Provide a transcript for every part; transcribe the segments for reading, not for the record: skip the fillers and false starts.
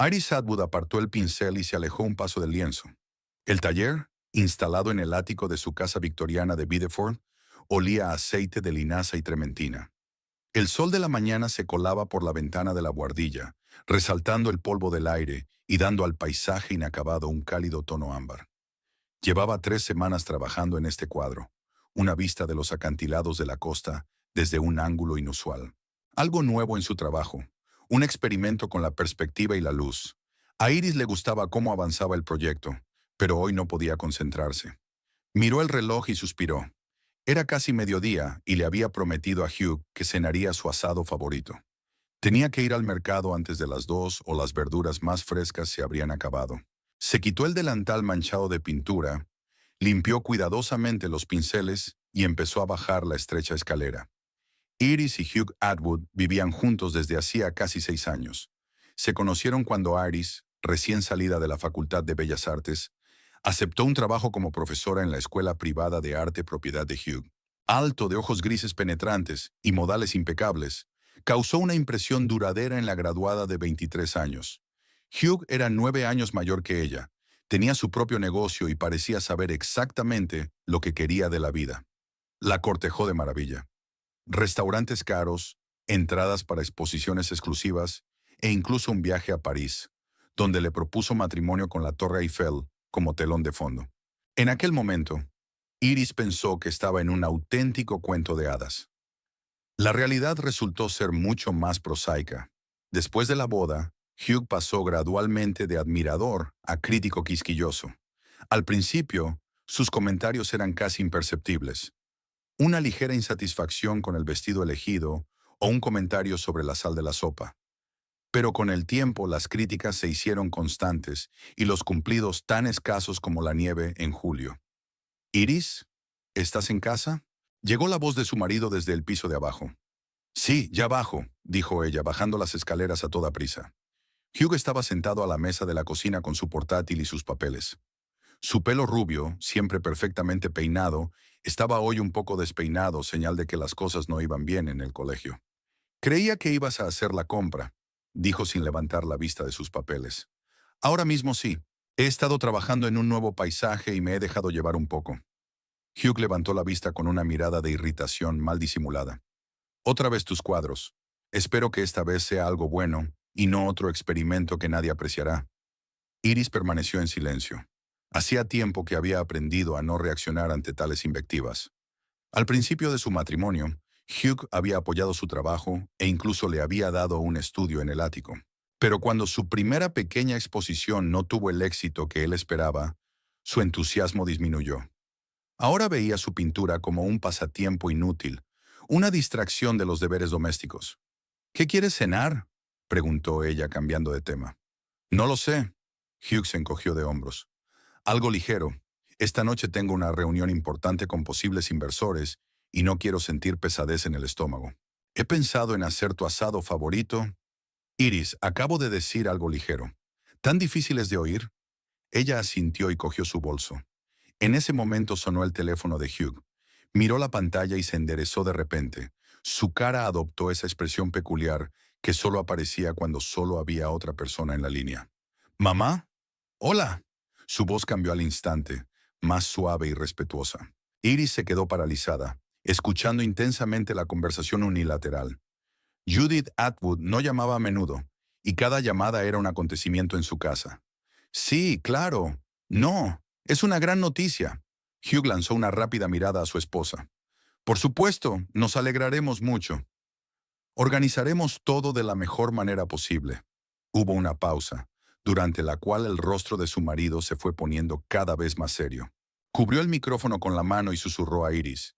Iris Atwood apartó el pincel y se alejó un paso del lienzo. El taller, instalado en el ático de su casa victoriana de Biddeford, olía a aceite de linaza y trementina. El sol de la mañana se colaba por la ventana de la buhardilla, resaltando el polvo del aire y dando al paisaje inacabado un cálido tono ámbar. Llevaba 3 semanas trabajando en este cuadro, una vista de los acantilados de la costa desde un ángulo inusual. Algo nuevo en su trabajo, un experimento con la perspectiva y la luz. A Iris le gustaba cómo avanzaba el proyecto, pero hoy no podía concentrarse. Miró el reloj y suspiró. Era casi mediodía y le había prometido a Hugh que cenaría su asado favorito. Tenía que ir al mercado antes de las 2 o las verduras más frescas se habrían acabado. Se quitó el delantal manchado de pintura, limpió cuidadosamente los pinceles y empezó a bajar la estrecha escalera. Iris y Hugh Atwood vivían juntos desde hacía casi 6 años. Se conocieron cuando Iris, recién salida de la Facultad de Bellas Artes, aceptó un trabajo como profesora en la escuela privada de arte propiedad de Hugh. Alto, de ojos grises penetrantes y modales impecables, causó una impresión duradera en la graduada de 23 años. Hugh era 9 años mayor que ella, tenía su propio negocio y parecía saber exactamente lo que quería de la vida. La cortejó de maravilla. Restaurantes caros, entradas para exposiciones exclusivas e incluso un viaje a París, donde le propuso matrimonio con la Torre Eiffel como telón de fondo. En aquel momento, Iris pensó que estaba en un auténtico cuento de hadas. La realidad resultó ser mucho más prosaica. Después de la boda, Hugh pasó gradualmente de admirador a crítico quisquilloso. Al principio, sus comentarios eran casi imperceptibles. Una ligera insatisfacción con el vestido elegido o un comentario sobre la sal de la sopa. Pero con el tiempo las críticas se hicieron constantes y los cumplidos tan escasos como la nieve en julio. «Iris, ¿estás en casa?», llegó la voz de su marido desde el piso de abajo. «Sí, ya bajo», dijo ella, bajando las escaleras a toda prisa. Hugh estaba sentado a la mesa de la cocina con su portátil y sus papeles. Su pelo rubio, siempre perfectamente peinado, estaba hoy un poco despeinado, señal de que las cosas no iban bien en el colegio. «Creía que ibas a hacer la compra», dijo sin levantar la vista de sus papeles. «Ahora mismo sí. He estado trabajando en un nuevo paisaje y me he dejado llevar un poco». Hugh levantó la vista con una mirada de irritación mal disimulada. «Otra vez tus cuadros. Espero que esta vez sea algo bueno y no otro experimento que nadie apreciará». Iris permaneció en silencio. Hacía tiempo que había aprendido a no reaccionar ante tales invectivas. Al principio de su matrimonio, Hugh había apoyado su trabajo e incluso le había dado un estudio en el ático. Pero cuando su primera pequeña exposición no tuvo el éxito que él esperaba, su entusiasmo disminuyó. Ahora veía su pintura como un pasatiempo inútil, una distracción de los deberes domésticos. «¿Qué quieres cenar?», preguntó ella cambiando de tema. «No lo sé». Hugh se encogió de hombros. «Algo ligero. Esta noche tengo una reunión importante con posibles inversores y no quiero sentir pesadez en el estómago. He pensado en hacer tu asado favorito». «Iris, acabo de decir algo ligero. ¿Tan difíciles de oír?». Ella asintió y cogió su bolso. En ese momento sonó el teléfono de Hugh. Miró la pantalla y se enderezó de repente. Su cara adoptó esa expresión peculiar que solo aparecía cuando solo había otra persona en la línea. «¿Mamá? Hola». Su voz cambió al instante, más suave y respetuosa. Iris se quedó paralizada, escuchando intensamente la conversación unilateral. Judith Atwood no llamaba a menudo, y cada llamada era un acontecimiento en su casa. «Sí, claro. No, es una gran noticia». Hugh lanzó una rápida mirada a su esposa. «Por supuesto, nos alegraremos mucho. Organizaremos todo de la mejor manera posible». Hubo una pausa, durante la cual el rostro de su marido se fue poniendo cada vez más serio. Cubrió el micrófono con la mano y susurró a Iris.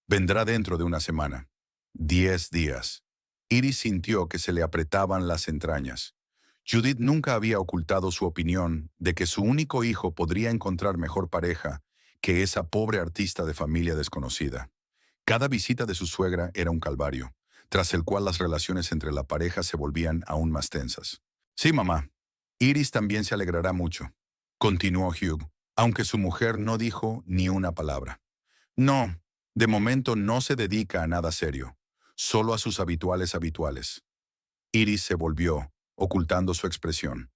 «Vendrá dentro de una semana». 10 días. Iris sintió que se le apretaban las entrañas. Judith nunca había ocultado su opinión de que su único hijo podría encontrar mejor pareja que esa pobre artista de familia desconocida. Cada visita de su suegra era un calvario, tras el cual las relaciones entre la pareja se volvían aún más tensas. «Sí, mamá. Iris también se alegrará mucho», continuó Hugh, aunque su mujer no dijo ni una palabra. «No, de momento no se dedica a nada serio, solo a sus habituales. Iris se volvió, ocultando su expresión.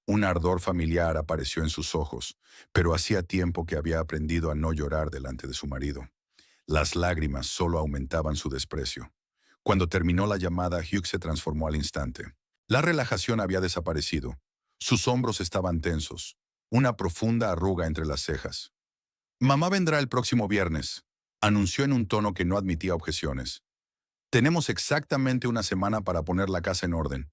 Un ardor familiar apareció en sus ojos, pero hacía tiempo que había aprendido a no llorar delante de su marido. Las lágrimas solo aumentaban su desprecio. Cuando terminó la llamada, Hugh se transformó al instante. La relajación había desaparecido. Sus hombros estaban tensos, una profunda arruga entre las cejas. Mamá vendrá el próximo viernes, anunció en un tono que no admitía objeciones. Tenemos exactamente una semana para poner la casa en orden.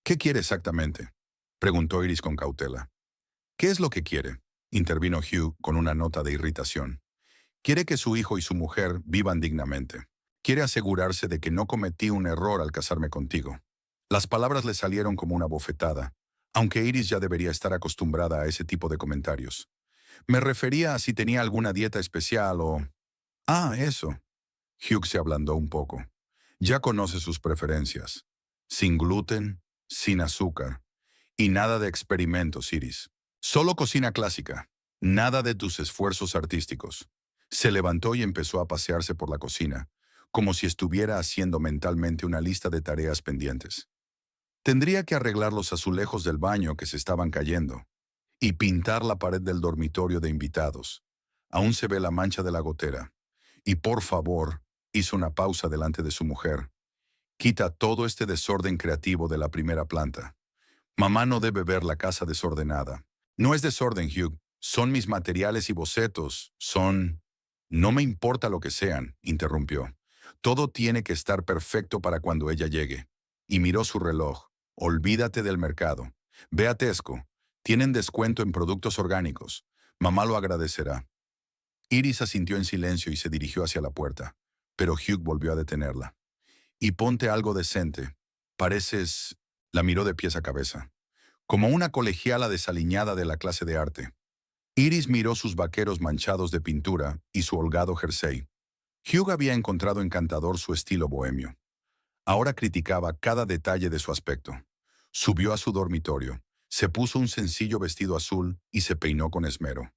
¿Qué quiere exactamente?, preguntó Iris con cautela. ¿Qué es lo que quiere?, intervino Hugh con una nota de irritación. Quiere que su hijo y su mujer vivan dignamente. Quiere asegurarse de que no cometí un error al casarme contigo. Las palabras le salieron como una bofetada, aunque Iris ya debería estar acostumbrada a ese tipo de comentarios. Me refería a si tenía alguna dieta especial o... Ah, eso. Hugh se ablandó un poco. Ya conoce sus preferencias. Sin gluten, sin azúcar. Y nada de experimentos, Iris. Solo cocina clásica. Nada de tus esfuerzos artísticos. Se levantó y empezó a pasearse por la cocina, como si estuviera haciendo mentalmente una lista de tareas pendientes. Tendría que arreglar los azulejos del baño que se estaban cayendo y pintar la pared del dormitorio de invitados. Aún se ve la mancha de la gotera. Y por favor, hizo una pausa delante de su mujer. Quita todo este desorden creativo de la primera planta. Mamá no debe ver la casa desordenada. No es desorden, Hugh. Son mis materiales y bocetos. Son... No me importa lo que sean, interrumpió. Todo tiene que estar perfecto para cuando ella llegue. Y miró su reloj. Olvídate del mercado. Ve a Tesco. Tienen descuento en productos orgánicos. Mamá lo agradecerá. Iris asintió en silencio y se dirigió hacia la puerta, pero Hugh volvió a detenerla. Y ponte algo decente. Pareces... La miró de pies a cabeza. Como una colegiala desaliñada de la clase de arte. Iris miró sus vaqueros manchados de pintura y su holgado jersey. Hugh había encontrado encantador su estilo bohemio. Ahora criticaba cada detalle de su aspecto. Subió a su dormitorio, se puso un sencillo vestido azul y se peinó con esmero.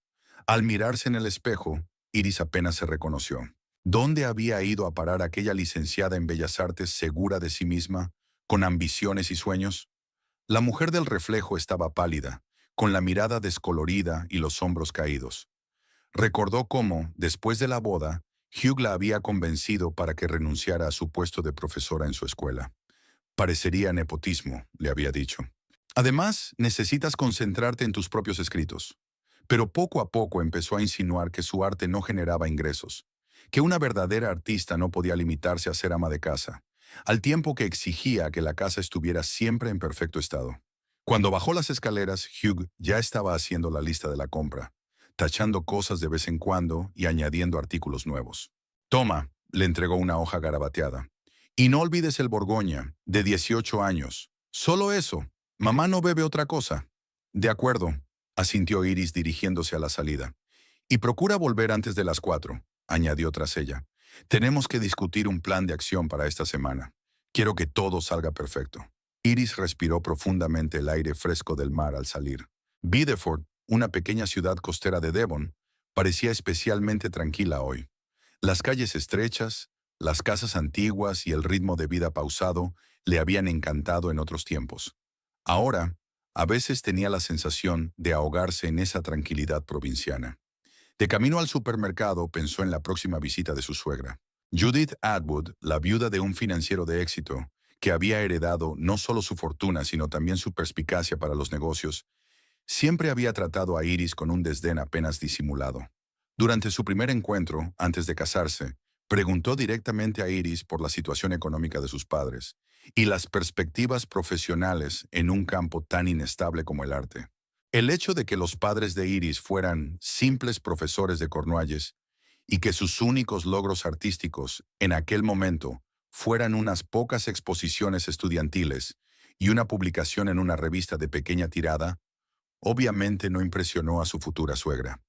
Al mirarse en el espejo, Iris apenas se reconoció. ¿Dónde había ido a parar aquella licenciada en Bellas Artes segura de sí misma, con ambiciones y sueños? La mujer del reflejo estaba pálida, con la mirada descolorida y los hombros caídos. Recordó cómo, después de la boda, Hugh la había convencido para que renunciara a su puesto de profesora en su escuela. Parecería nepotismo, le había dicho. Además, necesitas concentrarte en tus propios escritos. Pero poco a poco empezó a insinuar que su arte no generaba ingresos, que una verdadera artista no podía limitarse a ser ama de casa, al tiempo que exigía que la casa estuviera siempre en perfecto estado. Cuando bajó las escaleras, Hugh ya estaba haciendo la lista de la compra, tachando cosas de vez en cuando y añadiendo artículos nuevos. Toma, le entregó una hoja garabateada. Y no olvides el Borgoña, de 18 años. Solo eso. Mamá no bebe otra cosa. De acuerdo, asintió Iris dirigiéndose a la salida. Y procura volver antes de las 4, añadió tras ella. Tenemos que discutir un plan de acción para esta semana. Quiero que todo salga perfecto. Iris respiró profundamente el aire fresco del mar al salir. Biddeford, una pequeña ciudad costera de Devon, parecía especialmente tranquila hoy. Las calles estrechas, las casas antiguas y el ritmo de vida pausado le habían encantado en otros tiempos. Ahora, a veces tenía la sensación de ahogarse en esa tranquilidad provinciana. De camino al supermercado pensó en la próxima visita de su suegra. Judith Atwood, la viuda de un financiero de éxito, que había heredado no solo su fortuna sino también su perspicacia para los negocios, siempre había tratado a Iris con un desdén apenas disimulado. Durante su primer encuentro, antes de casarse, preguntó directamente a Iris por la situación económica de sus padres y las perspectivas profesionales en un campo tan inestable como el arte. El hecho de que los padres de Iris fueran simples profesores de Cornualles y que sus únicos logros artísticos en aquel momento fueran unas pocas exposiciones estudiantiles y una publicación en una revista de pequeña tirada, obviamente no impresionó a su futura suegra.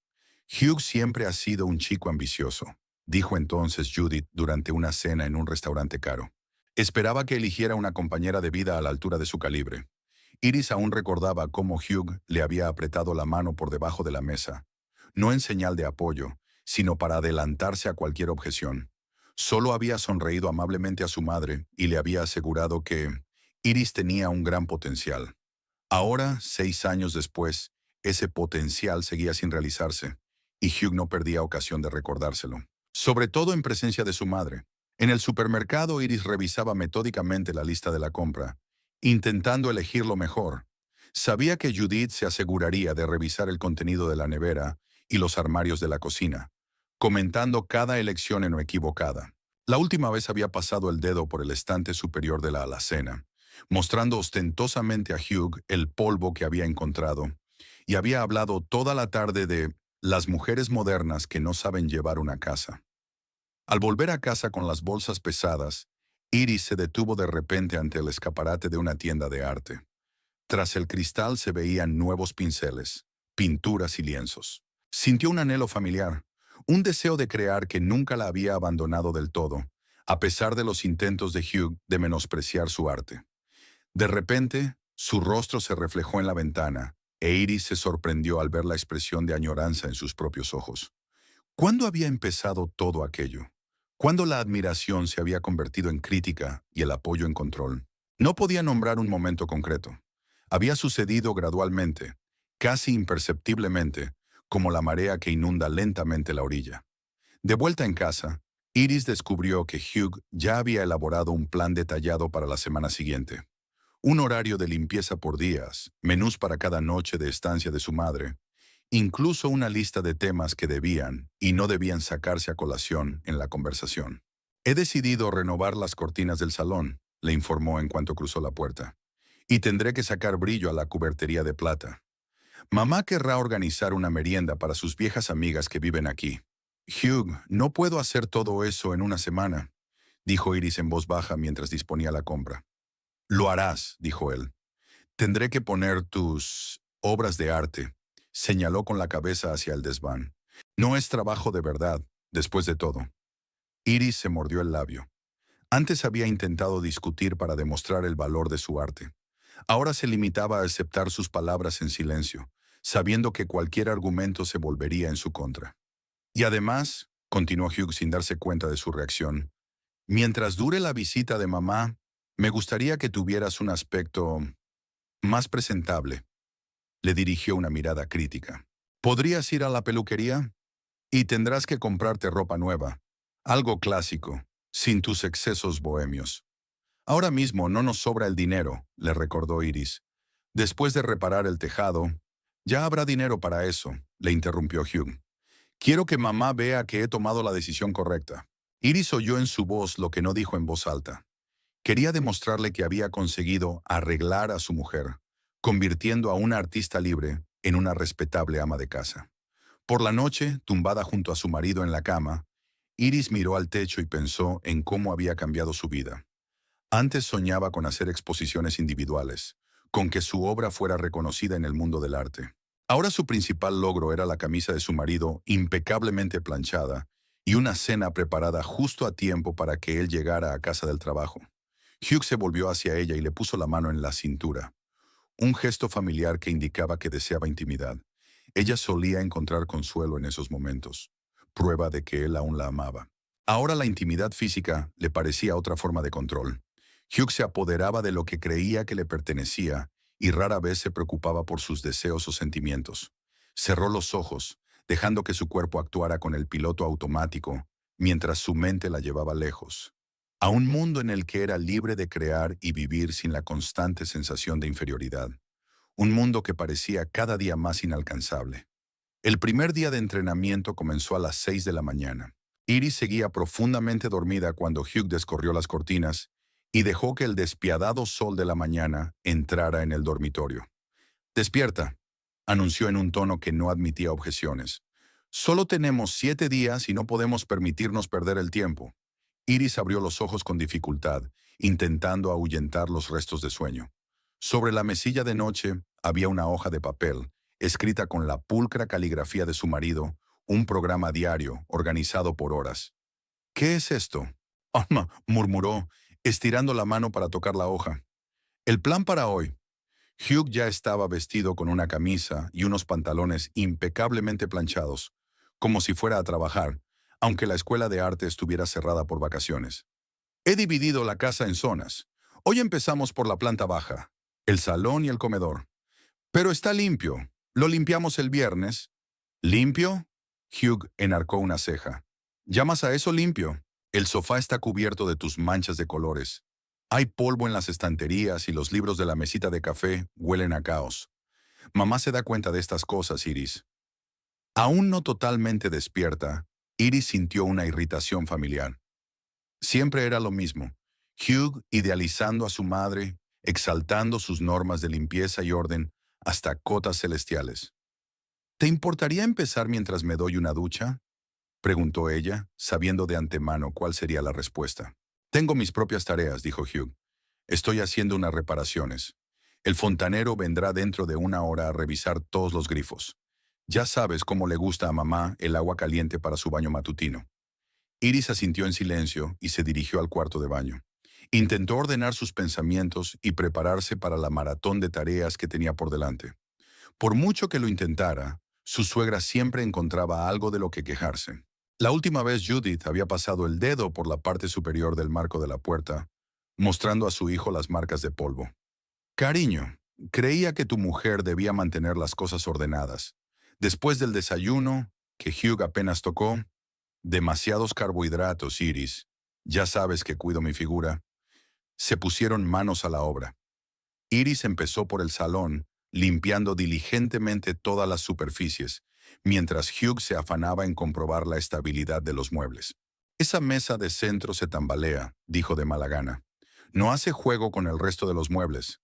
Hugh siempre ha sido un chico ambicioso, dijo entonces Judith durante una cena en un restaurante caro. Esperaba que eligiera una compañera de vida a la altura de su calibre. Iris aún recordaba cómo Hugh le había apretado la mano por debajo de la mesa, no en señal de apoyo, sino para adelantarse a cualquier objeción. Solo había sonreído amablemente a su madre y le había asegurado que Iris tenía un gran potencial. Ahora, 6 años después, ese potencial seguía sin realizarse, y Hugh no perdía ocasión de recordárselo. Sobre todo en presencia de su madre. En el supermercado, Iris revisaba metódicamente la lista de la compra, intentando elegir lo mejor. Sabía que Judith se aseguraría de revisar el contenido de la nevera y los armarios de la cocina, comentando cada elección en lo equivocada. La última vez había pasado el dedo por el estante superior de la alacena, mostrando ostentosamente a Hugh el polvo que había encontrado, y había hablado toda la tarde de las mujeres modernas que no saben llevar una casa. Al volver a casa con las bolsas pesadas, Iris se detuvo de repente ante el escaparate de una tienda de arte. Tras el cristal se veían nuevos pinceles, pinturas y lienzos. Sintió un anhelo familiar, un deseo de crear que nunca la había abandonado del todo, a pesar de los intentos de Hugh de menospreciar su arte. De repente, su rostro se reflejó en la ventana, e Iris se sorprendió al ver la expresión de añoranza en sus propios ojos. ¿Cuándo había empezado todo aquello? ¿Cuándo la admiración se había convertido en crítica y el apoyo en control? No podía nombrar un momento concreto. Había sucedido gradualmente, casi imperceptiblemente, como la marea que inunda lentamente la orilla. De vuelta en casa, Iris descubrió que Hugh ya había elaborado un plan detallado para la semana siguiente. Un horario de limpieza por días, menús para cada noche de estancia de su madre, incluso una lista de temas que debían y no debían sacarse a colación en la conversación. He decidido renovar las cortinas del salón, le informó en cuanto cruzó la puerta. Y tendré que sacar brillo a la cubertería de plata. Mamá querrá organizar una merienda para sus viejas amigas que viven aquí. Hugh, no puedo hacer todo eso en una semana, dijo Iris en voz baja mientras disponía la compra. Lo harás, dijo él. Tendré que poner tus obras de arte, señaló con la cabeza hacia el desván. No es trabajo de verdad, después de todo. Iris se mordió el labio. Antes había intentado discutir para demostrar el valor de su arte. Ahora se limitaba a aceptar sus palabras en silencio, sabiendo que cualquier argumento se volvería en su contra. Y además, continuó Hugh sin darse cuenta de su reacción, mientras dure la visita de mamá, me gustaría que tuvieras un aspecto más presentable. Le dirigió una mirada crítica. ¿Podrías ir a la peluquería? Y tendrás que comprarte ropa nueva. Algo clásico, sin tus excesos bohemios. Ahora mismo no nos sobra el dinero, le recordó Iris. Después de reparar el tejado, ya habrá dinero para eso, le interrumpió Hugh. Quiero que mamá vea que he tomado la decisión correcta. Iris oyó en su voz lo que no dijo en voz alta. Quería demostrarle que había conseguido arreglar a su mujer, convirtiendo a una artista libre en una respetable ama de casa. Por la noche, tumbada junto a su marido en la cama, Iris miró al techo y pensó en cómo había cambiado su vida. Antes soñaba con hacer exposiciones individuales, con que su obra fuera reconocida en el mundo del arte. Ahora su principal logro era la camisa de su marido impecablemente planchada y una cena preparada justo a tiempo para que él llegara a casa del trabajo. Hugh se volvió hacia ella y le puso la mano en la cintura, un gesto familiar que indicaba que deseaba intimidad. Ella solía encontrar consuelo en esos momentos, prueba de que él aún la amaba. Ahora la intimidad física le parecía otra forma de control. Hugh se apoderaba de lo que creía que le pertenecía y rara vez se preocupaba por sus deseos o sentimientos. Cerró los ojos, dejando que su cuerpo actuara con el piloto automático, mientras su mente la llevaba lejos, a un mundo en el que era libre de crear y vivir sin la constante sensación de inferioridad. Un mundo que parecía cada día más inalcanzable. El primer día de entrenamiento comenzó a las 6 de la mañana. Iris seguía profundamente dormida cuando Hugh descorrió las cortinas y dejó que el despiadado sol de la mañana entrara en el dormitorio. «Despierta», anunció en un tono que no admitía objeciones. «Solo tenemos 7 días y no podemos permitirnos perder el tiempo». Iris abrió los ojos con dificultad, intentando ahuyentar los restos de sueño. Sobre la mesilla de noche había una hoja de papel, escrita con la pulcra caligrafía de su marido, un programa diario, organizado por horas. «¿Qué es esto?», murmuró, estirando la mano para tocar la hoja. «El plan para hoy». Hugh ya estaba vestido con una camisa y unos pantalones impecablemente planchados, como si fuera a trabajar, aunque la escuela de arte estuviera cerrada por vacaciones. «He dividido la casa en zonas. Hoy empezamos por la planta baja, el salón y el comedor. Pero está limpio. Lo limpiamos el viernes. ¿Limpio? Hugh enarcó una ceja. ¿Llamas a eso limpio? El sofá está cubierto de tus manchas de colores. Hay polvo en las estanterías y los libros de la mesita de café huelen a caos. Mamá se da cuenta de estas cosas, Iris. Aún no totalmente despierta, Iris sintió una irritación familiar. Siempre era lo mismo. Hugh idealizando a su madre, exaltando sus normas de limpieza y orden hasta cotas celestiales. ¿Te importaría empezar mientras me doy una ducha?, preguntó ella, sabiendo de antemano cuál sería la respuesta. Tengo mis propias tareas, dijo Hugh. Estoy haciendo unas reparaciones. El fontanero vendrá dentro de una hora a revisar todos los grifos. Ya sabes cómo le gusta a mamá el agua caliente para su baño matutino. Iris asintió en silencio y se dirigió al cuarto de baño. Intentó ordenar sus pensamientos y prepararse para la maratón de tareas que tenía por delante. Por mucho que lo intentara, su suegra siempre encontraba algo de lo que quejarse. La última vez Judith había pasado el dedo por la parte superior del marco de la puerta, mostrando a su hijo las marcas de polvo. Cariño, creía que tu mujer debía mantener las cosas ordenadas. Después del desayuno, que Hugh apenas tocó, demasiados carbohidratos, Iris. Ya sabes que cuido mi figura. Se pusieron manos a la obra. Iris empezó por el salón, limpiando diligentemente todas las superficies, mientras Hugh se afanaba en comprobar la estabilidad de los muebles. Esa mesa de centro se tambalea, dijo de mala gana. No hace juego con el resto de los muebles.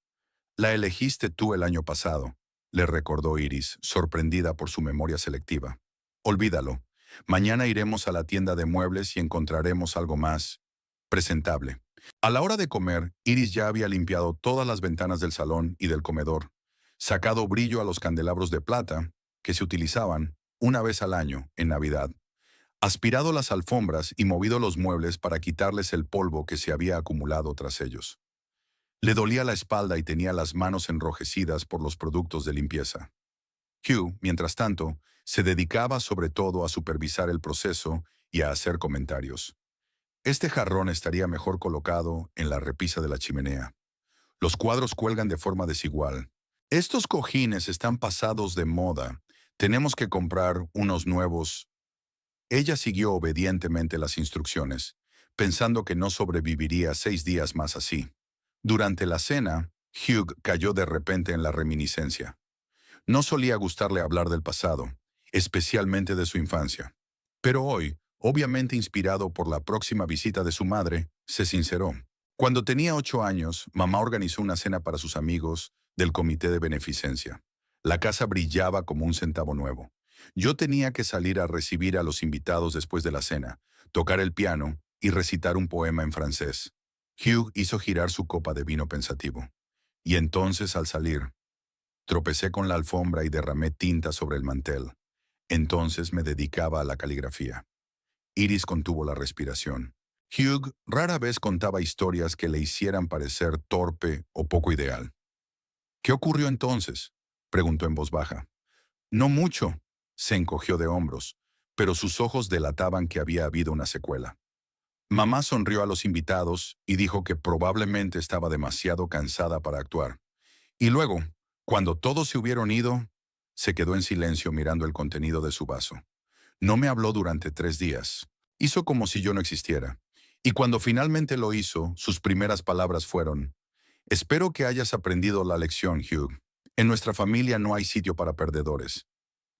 La elegiste tú el año pasado, le recordó Iris, sorprendida por su memoria selectiva. Olvídalo. Mañana iremos a la tienda de muebles y encontraremos algo más presentable. A la hora de comer, Iris ya había limpiado todas las ventanas del salón y del comedor, sacado brillo a los candelabros de plata que se utilizaban una vez al año en Navidad, aspirado las alfombras y movido los muebles para quitarles el polvo que se había acumulado tras ellos. Le dolía la espalda y tenía las manos enrojecidas por los productos de limpieza. Hugh, mientras tanto, se dedicaba sobre todo a supervisar el proceso y a hacer comentarios. Este jarrón estaría mejor colocado en la repisa de la chimenea. Los cuadros cuelgan de forma desigual. Estos cojines están pasados de moda. Tenemos que comprar unos nuevos. Ella siguió obedientemente las instrucciones, pensando que no sobreviviría 6 días más así. Durante la cena, Hugh cayó de repente en la reminiscencia. No solía gustarle hablar del pasado, especialmente de su infancia. Pero hoy, obviamente inspirado por la próxima visita de su madre, se sinceró. Cuando tenía 8 años, mamá organizó una cena para sus amigos del comité de beneficencia. La casa brillaba como un centavo nuevo. Yo tenía que salir a recibir a los invitados después de la cena, tocar el piano y recitar un poema en francés. Hugh hizo girar su copa de vino pensativo. Y entonces, al salir, tropecé con la alfombra y derramé tinta sobre el mantel. Entonces me dedicaba a la caligrafía. Iris contuvo la respiración. Hugh rara vez contaba historias que le hicieran parecer torpe o poco ideal. ¿Qué ocurrió entonces?, preguntó en voz baja. No mucho, se encogió de hombros, pero sus ojos delataban que había habido una secuela. Mamá sonrió a los invitados y dijo que probablemente estaba demasiado cansada para actuar. Y luego, cuando todos se hubieron ido, se quedó en silencio mirando el contenido de su vaso. No me habló durante 3 días. Hizo como si yo no existiera. Y cuando finalmente lo hizo, sus primeras palabras fueron: «Espero que hayas aprendido la lección, Hugh. En nuestra familia no hay sitio para perdedores».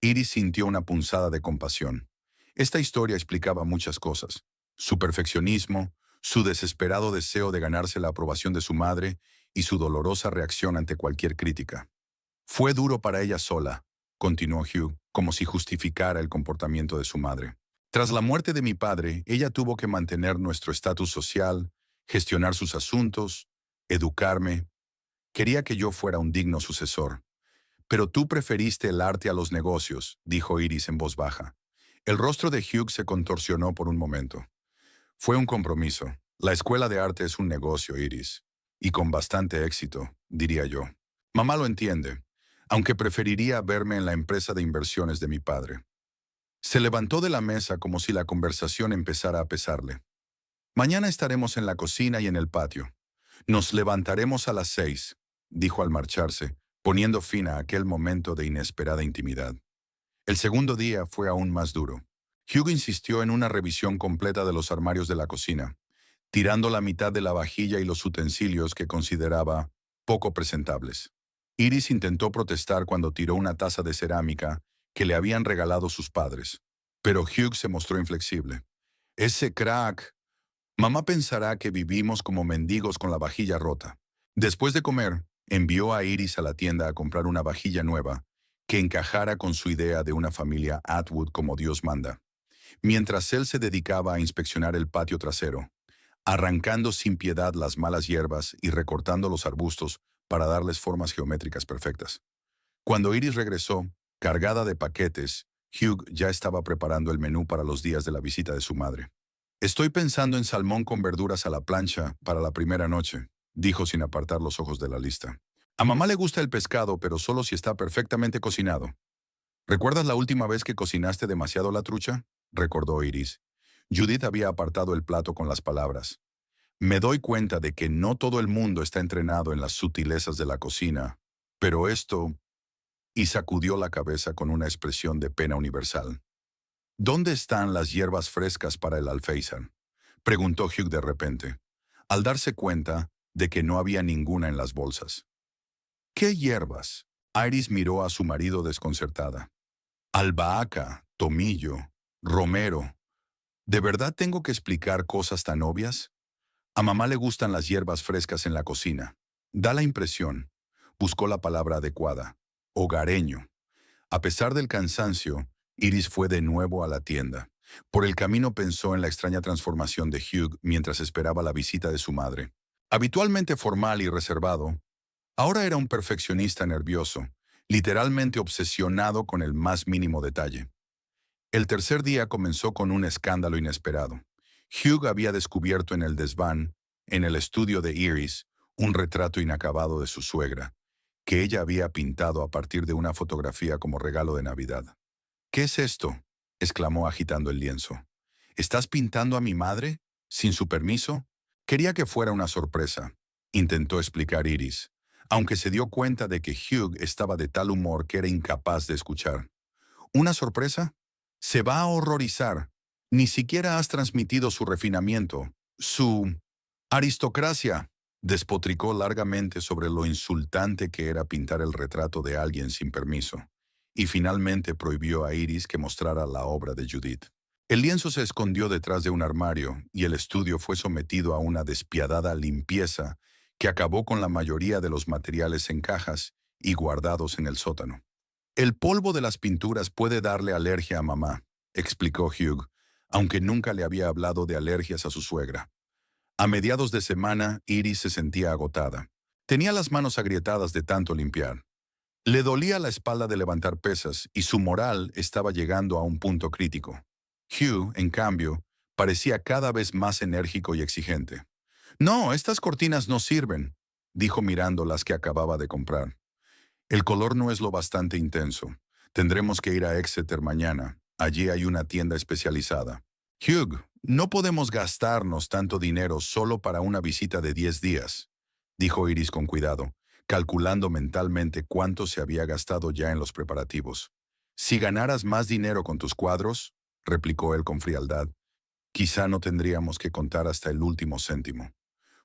Iris sintió una punzada de compasión. Esta historia explicaba muchas cosas: su perfeccionismo, su desesperado deseo de ganarse la aprobación de su madre y su dolorosa reacción ante cualquier crítica. Fue duro para ella sola, continuó Hugh, como si justificara el comportamiento de su madre. Tras la muerte de mi padre, ella tuvo que mantener nuestro estatus social, gestionar sus asuntos, educarme. Quería que yo fuera un digno sucesor. Pero tú preferiste el arte a los negocios, dijo Iris en voz baja. El rostro de Hugh se contorsionó por un momento. Fue un compromiso. La escuela de arte es un negocio, Iris. Y con bastante éxito, diría yo. Mamá lo entiende, aunque preferiría verme en la empresa de inversiones de mi padre. Se levantó de la mesa como si la conversación empezara a pesarle. Mañana estaremos en la cocina y en el patio. Nos levantaremos a las 6, dijo al marcharse, poniendo fin a aquel momento de inesperada intimidad. El segundo día fue aún más duro. Hugh insistió en una revisión completa de los armarios de la cocina, tirando la mitad de la vajilla y los utensilios que consideraba poco presentables. Iris intentó protestar cuando tiró una taza de cerámica que le habían regalado sus padres, pero Hugh se mostró inflexible. Ese crack. Mamá pensará que vivimos como mendigos con la vajilla rota. Después de comer, envió a Iris a la tienda a comprar una vajilla nueva que encajara con su idea de una familia Atwood como Dios manda, mientras él se dedicaba a inspeccionar el patio trasero, arrancando sin piedad las malas hierbas y recortando los arbustos para darles formas geométricas perfectas. Cuando Iris regresó, cargada de paquetes, Hugh ya estaba preparando el menú para los días de la visita de su madre. Estoy pensando en salmón con verduras a la plancha para la primera noche, dijo sin apartar los ojos de la lista. A mamá le gusta el pescado, pero solo si está perfectamente cocinado. ¿Recuerdas la última vez que cocinaste demasiado la trucha? Recordó Iris. Judith había apartado el plato con las palabras. Me doy cuenta de que no todo el mundo está entrenado en las sutilezas de la cocina, pero esto... Y sacudió la cabeza con una expresión de pena universal. ¿Dónde están las hierbas frescas para el alféizar?, preguntó Hugh de repente, al darse cuenta de que no había ninguna en las bolsas. ¿Qué hierbas? Iris miró a su marido desconcertada. Albahaca, tomillo, romero. ¿De verdad tengo que explicar cosas tan obvias? A mamá le gustan las hierbas frescas en la cocina. Da la impresión. Buscó la palabra adecuada. Hogareño. A pesar del cansancio, Iris fue de nuevo a la tienda. Por el camino pensó en la extraña transformación de Hugh mientras esperaba la visita de su madre. Habitualmente formal y reservado, ahora era un perfeccionista nervioso, literalmente obsesionado con el más mínimo detalle. El tercer día comenzó con un escándalo inesperado. Hugh había descubierto en el desván, en el estudio de Iris, un retrato inacabado de su suegra, que ella había pintado a partir de una fotografía como regalo de Navidad. ¿Qué es esto?, exclamó agitando el lienzo. ¿Estás pintando a mi madre? ¿Sin su permiso? Quería que fuera una sorpresa, intentó explicar Iris, aunque se dio cuenta de que Hugh estaba de tal humor que era incapaz de escuchar. ¿Una sorpresa? Se va a horrorizar. Ni siquiera has transmitido su refinamiento, su aristocracia. Despotricó largamente sobre lo insultante que era pintar el retrato de alguien sin permiso, y finalmente prohibió a Iris que mostrara la obra de Judith. El lienzo se escondió detrás de un armario y el estudio fue sometido a una despiadada limpieza que acabó con la mayoría de los materiales en cajas y guardados en el sótano. El polvo de las pinturas puede darle alergia a mamá, explicó Hugh, aunque nunca le había hablado de alergias a su suegra. A mediados de semana, Iris se sentía agotada. Tenía las manos agrietadas de tanto limpiar. Le dolía la espalda de levantar pesas y su moral estaba llegando a un punto crítico. Hugh, en cambio, parecía cada vez más enérgico y exigente. «No, estas cortinas no sirven», dijo mirando las que acababa de comprar. «El color no es lo bastante intenso. Tendremos que ir a Exeter mañana. Allí hay una tienda especializada». «Hugh, no podemos gastarnos tanto dinero solo para una visita de 10 días», dijo Iris con cuidado, calculando mentalmente cuánto se había gastado ya en los preparativos. «Si ganaras más dinero con tus cuadros», replicó él con frialdad, «quizá no tendríamos que contar hasta el último céntimo».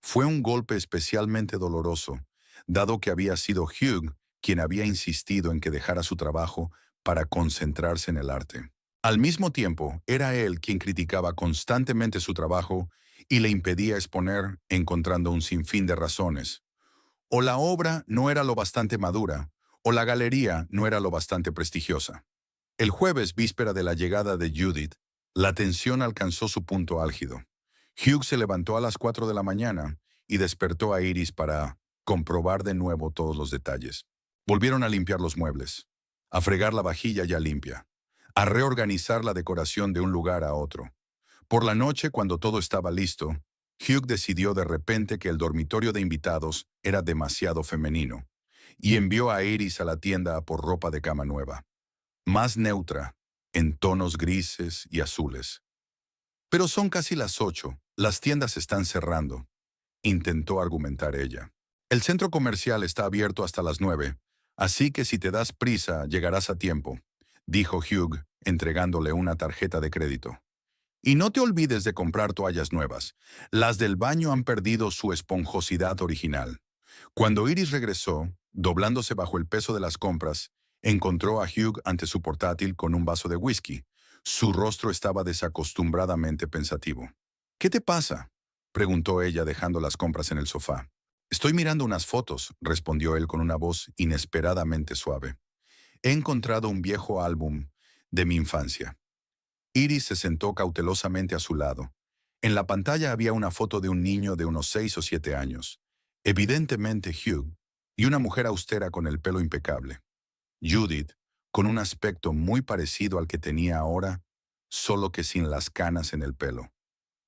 Fue un golpe especialmente doloroso, dado que había sido Hugh quien había insistido en que dejara su trabajo para concentrarse en el arte. Al mismo tiempo, era él quien criticaba constantemente su trabajo y le impedía exponer, encontrando un sinfín de razones. O la obra no era lo bastante madura, o la galería no era lo bastante prestigiosa. El jueves, víspera de la llegada de Judith, la tensión alcanzó su punto álgido. Hugh se levantó a las 4 de la mañana y despertó a Iris para comprobar de nuevo todos los detalles. Volvieron a limpiar los muebles, a fregar la vajilla ya limpia, a reorganizar la decoración de un lugar a otro. Por la noche, cuando todo estaba listo, Hugh decidió de repente que el dormitorio de invitados era demasiado femenino y envió a Iris a la tienda a por ropa de cama nueva, más neutra, en tonos grises y azules. «Pero son casi las 8, las tiendas están cerrando», intentó argumentar ella. «El centro comercial está abierto hasta las 9, Así que si te das prisa, llegarás a tiempo, dijo Hugh, entregándole una tarjeta de crédito. Y no te olvides de comprar toallas nuevas. Las del baño han perdido su esponjosidad original. Cuando Iris regresó, doblándose bajo el peso de las compras, encontró a Hugh ante su portátil con un vaso de whisky. Su rostro estaba desacostumbradamente pensativo. ¿Qué te pasa?, preguntó ella dejando las compras en el sofá. Estoy mirando unas fotos, respondió él con una voz inesperadamente suave. He encontrado un viejo álbum de mi infancia. Iris se sentó cautelosamente a su lado. En la pantalla había una foto de un niño de unos 6 o 7 años, evidentemente Hugh, y una mujer austera con el pelo impecable. Judith, con un aspecto muy parecido al que tenía ahora, solo que sin las canas en el pelo.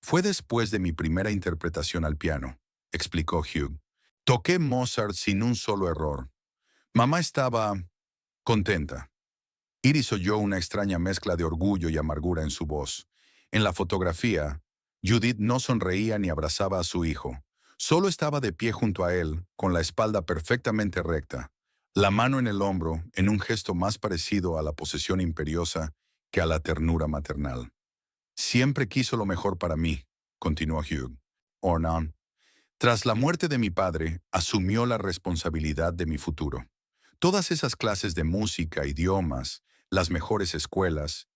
Fue después de mi primera interpretación al piano, explicó Hugh. Toqué Mozart sin un solo error. Mamá estaba contenta. Iris oyó una extraña mezcla de orgullo y amargura en su voz. En la fotografía, Judith no sonreía ni abrazaba a su hijo. Solo estaba de pie junto a él, con la espalda perfectamente recta, la mano en el hombro, en un gesto más parecido a la posesión imperiosa que a la ternura maternal. Siempre quiso lo mejor para mí, continuó Hugh. Ornan, tras la muerte de mi padre, asumió la responsabilidad de mi futuro. Todas esas clases de música, idiomas, las mejores escuelas.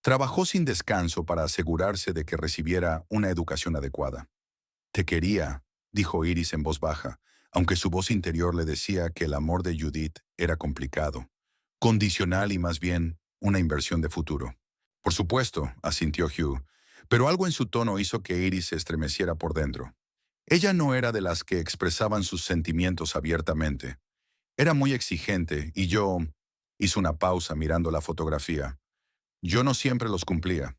Trabajó sin descanso para asegurarse de que recibiera una educación adecuada. Te quería, dijo Iris en voz baja, aunque su voz interior le decía que el amor de Judith era complicado, condicional y más bien una inversión de futuro. Por supuesto, asintió Hugh, pero algo en su tono hizo que Iris se estremeciera por dentro. Ella no era de las que expresaban sus sentimientos abiertamente. Era muy exigente y yo... Hizo una pausa mirando la fotografía. Yo no siempre los cumplía.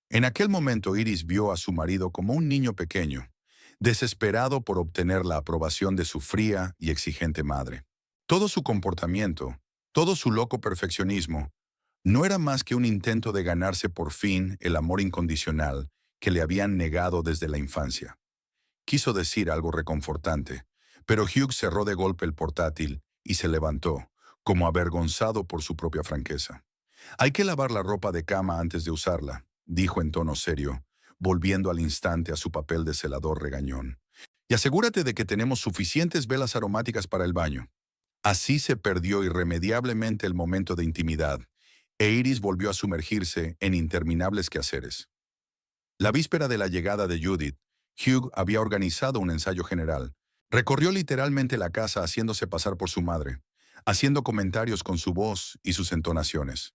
En aquel momento Iris vio a su marido como un niño pequeño, desesperado por obtener la aprobación de su fría y exigente madre. Todo su comportamiento, todo su loco perfeccionismo, no era más que un intento de ganarse por fin el amor incondicional que le habían negado desde la infancia. Quiso decir algo reconfortante, pero Hugh cerró de golpe el portátil y se levantó, como avergonzado por su propia franqueza. Hay que lavar la ropa de cama antes de usarla, dijo en tono serio, volviendo al instante a su papel de celador regañón. Y asegúrate de que tenemos suficientes velas aromáticas para el baño. Así se perdió irremediablemente el momento de intimidad, e Iris volvió a sumergirse en interminables quehaceres. La víspera de la llegada de Judith, Hugh había organizado un ensayo general. Recorrió literalmente la casa haciéndose pasar por su madre, haciendo comentarios con su voz y sus entonaciones.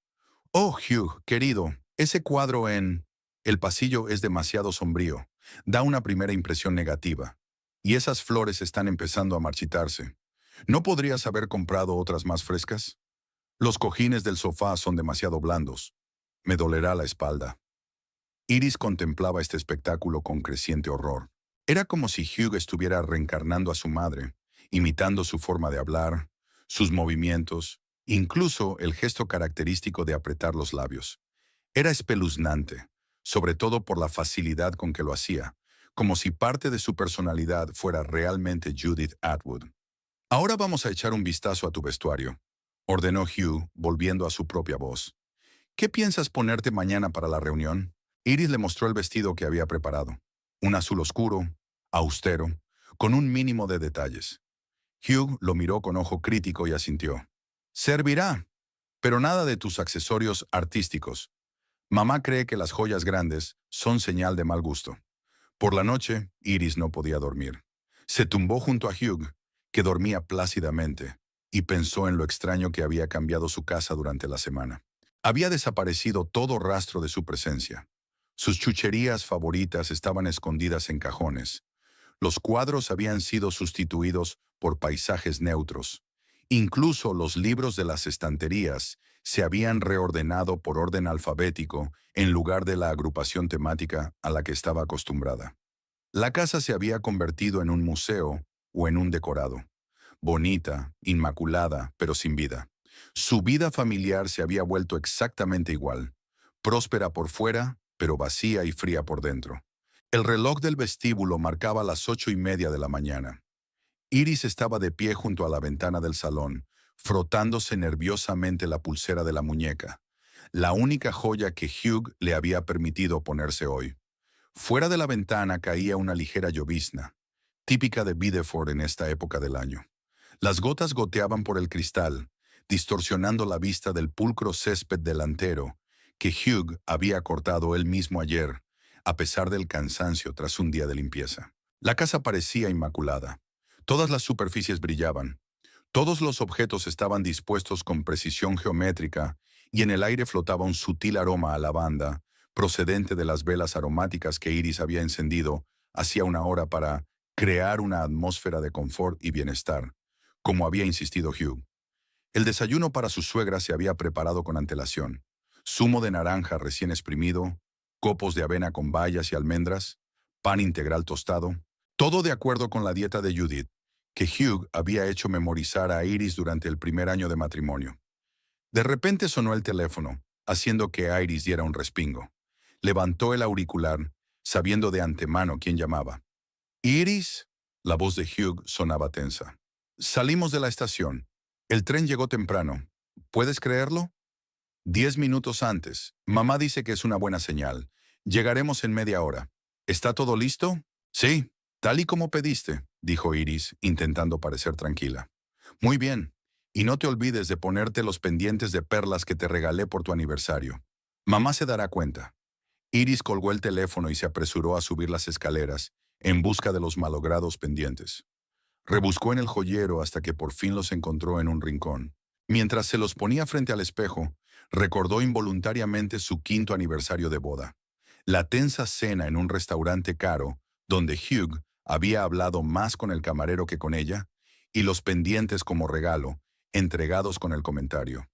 Oh, Hugh, querido, ese cuadro en el pasillo es demasiado sombrío. Da una primera impresión negativa. Y esas flores están empezando a marchitarse. ¿No podrías haber comprado otras más frescas? Los cojines del sofá son demasiado blandos. Me dolerá la espalda. Iris contemplaba este espectáculo con creciente horror. Era como si Hugh estuviera reencarnando a su madre, imitando su forma de hablar, sus movimientos, incluso el gesto característico de apretar los labios. Era espeluznante, sobre todo por la facilidad con que lo hacía, como si parte de su personalidad fuera realmente Judith Atwood. Ahora vamos a echar un vistazo a tu vestuario, ordenó Hugh, volviendo a su propia voz. ¿Qué piensas ponerte mañana para la reunión? Iris le mostró el vestido que había preparado. Un azul oscuro, austero, con un mínimo de detalles. Hugh lo miró con ojo crítico y asintió. Servirá, pero nada de tus accesorios artísticos. Mamá cree que las joyas grandes son señal de mal gusto. Por la noche, Iris no podía dormir. Se tumbó junto a Hugh, que dormía plácidamente, y pensó en lo extraño que había cambiado su casa durante la semana. Había desaparecido todo rastro de su presencia. Sus chucherías favoritas estaban escondidas en cajones. Los cuadros habían sido sustituidos por paisajes neutros. Incluso los libros de las estanterías se habían reordenado por orden alfabético en lugar de la agrupación temática a la que estaba acostumbrada. La casa se había convertido en un museo o en un decorado. Bonita, inmaculada, pero sin vida. Su vida familiar se había vuelto exactamente igual. Próspera por fuera, pero vacía y fría por dentro. El reloj del vestíbulo marcaba las 8:30 de la mañana. Iris estaba de pie junto a la ventana del salón, frotándose nerviosamente la pulsera de la muñeca, la única joya que Hugh le había permitido ponerse hoy. Fuera de la ventana caía una ligera llovizna, típica de Biddeford en esta época del año. Las gotas goteaban por el cristal, distorsionando la vista del pulcro césped delantero que Hugh había cortado él mismo ayer, a pesar del cansancio tras un día de limpieza. La casa parecía inmaculada. Todas las superficies brillaban. Todos los objetos estaban dispuestos con precisión geométrica y en el aire flotaba un sutil aroma a lavanda, procedente de las velas aromáticas que Iris había encendido hacía una hora para crear una atmósfera de confort y bienestar, como había insistido Hugh. El desayuno para su suegra se había preparado con antelación. Zumo de naranja recién exprimido, copos de avena con bayas y almendras, pan integral tostado, todo de acuerdo con la dieta de Judith, que Hugh había hecho memorizar a Iris durante el primer año de matrimonio. De repente sonó el teléfono, haciendo que Iris diera un respingo. Levantó el auricular, sabiendo de antemano quién llamaba. «¿Iris?» La voz de Hugh sonaba tensa. «Salimos de la estación. El tren llegó temprano. ¿Puedes creerlo? 10 minutos antes. Mamá dice que es una buena señal. Llegaremos en media hora. ¿Está todo listo?» «Sí, tal y como pediste», dijo Iris, intentando parecer tranquila. «Muy bien. Y no te olvides de ponerte los pendientes de perlas que te regalé por tu aniversario. Mamá se dará cuenta». Iris colgó el teléfono y se apresuró a subir las escaleras, en busca de los malogrados pendientes. Rebuscó en el joyero hasta que por fin los encontró en un rincón. Mientras se los ponía frente al espejo, recordó involuntariamente su 5º aniversario de boda. La tensa cena en un restaurante caro, donde Hugh había hablado más con el camarero que con ella, y los pendientes como regalo, entregados con el comentario: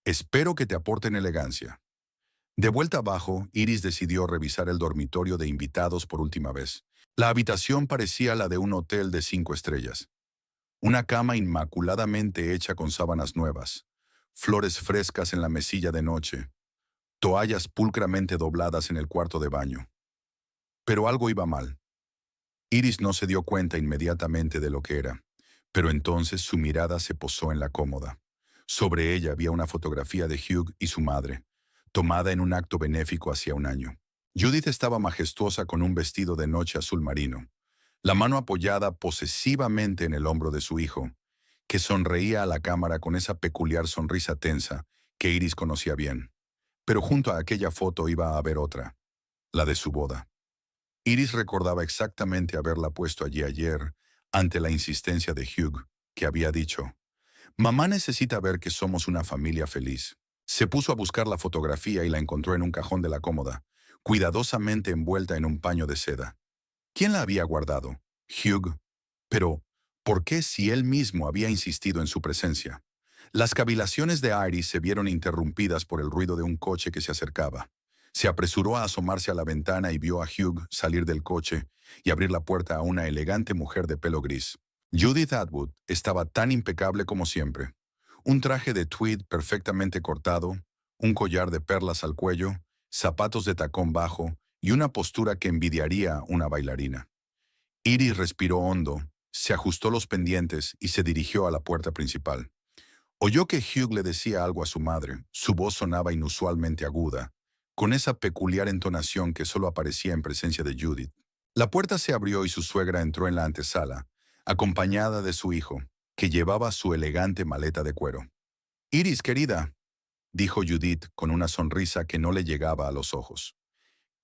«Espero que te aporten elegancia». De vuelta abajo, Iris decidió revisar el dormitorio de invitados por última vez. La habitación parecía la de un hotel de 5 estrellas. Una cama inmaculadamente hecha con sábanas nuevas, flores frescas en la mesilla de noche, toallas pulcramente dobladas en el cuarto de baño. Pero algo iba mal. Iris no se dio cuenta inmediatamente de lo que era, pero entonces su mirada se posó en la cómoda. Sobre ella había una fotografía de Hugh y su madre, tomada en un acto benéfico hacía un año. Judith estaba majestuosa con un vestido de noche azul marino, la mano apoyada posesivamente en el hombro de su hijo, que sonreía a la cámara con esa peculiar sonrisa tensa que Iris conocía bien. Pero junto a aquella foto iba a haber otra, la de su boda. Iris recordaba exactamente haberla puesto allí ayer, ante la insistencia de Hugh, que había dicho: «Mamá necesita ver que somos una familia feliz». Se puso a buscar la fotografía y la encontró en un cajón de la cómoda, cuidadosamente envuelta en un paño de seda. ¿Quién la había guardado? Hugh. Pero, ¿por qué si él mismo había insistido en su presencia? Las cavilaciones de Iris se vieron interrumpidas por el ruido de un coche que se acercaba. Se apresuró a asomarse a la ventana y vio a Hugh salir del coche y abrir la puerta a una elegante mujer de pelo gris. Judith Atwood estaba tan impecable como siempre. Un traje de tweed perfectamente cortado, un collar de perlas al cuello, zapatos de tacón bajo y una postura que envidiaría una bailarina. Iris respiró hondo, se ajustó los pendientes y se dirigió a la puerta principal. Oyó que Hugh le decía algo a su madre. Su voz sonaba inusualmente aguda, con esa peculiar entonación que solo aparecía en presencia de Judith. La puerta se abrió y su suegra entró en la antesala, acompañada de su hijo, que llevaba su elegante maleta de cuero. «Iris, querida», dijo Judith con una sonrisa que no le llegaba a los ojos.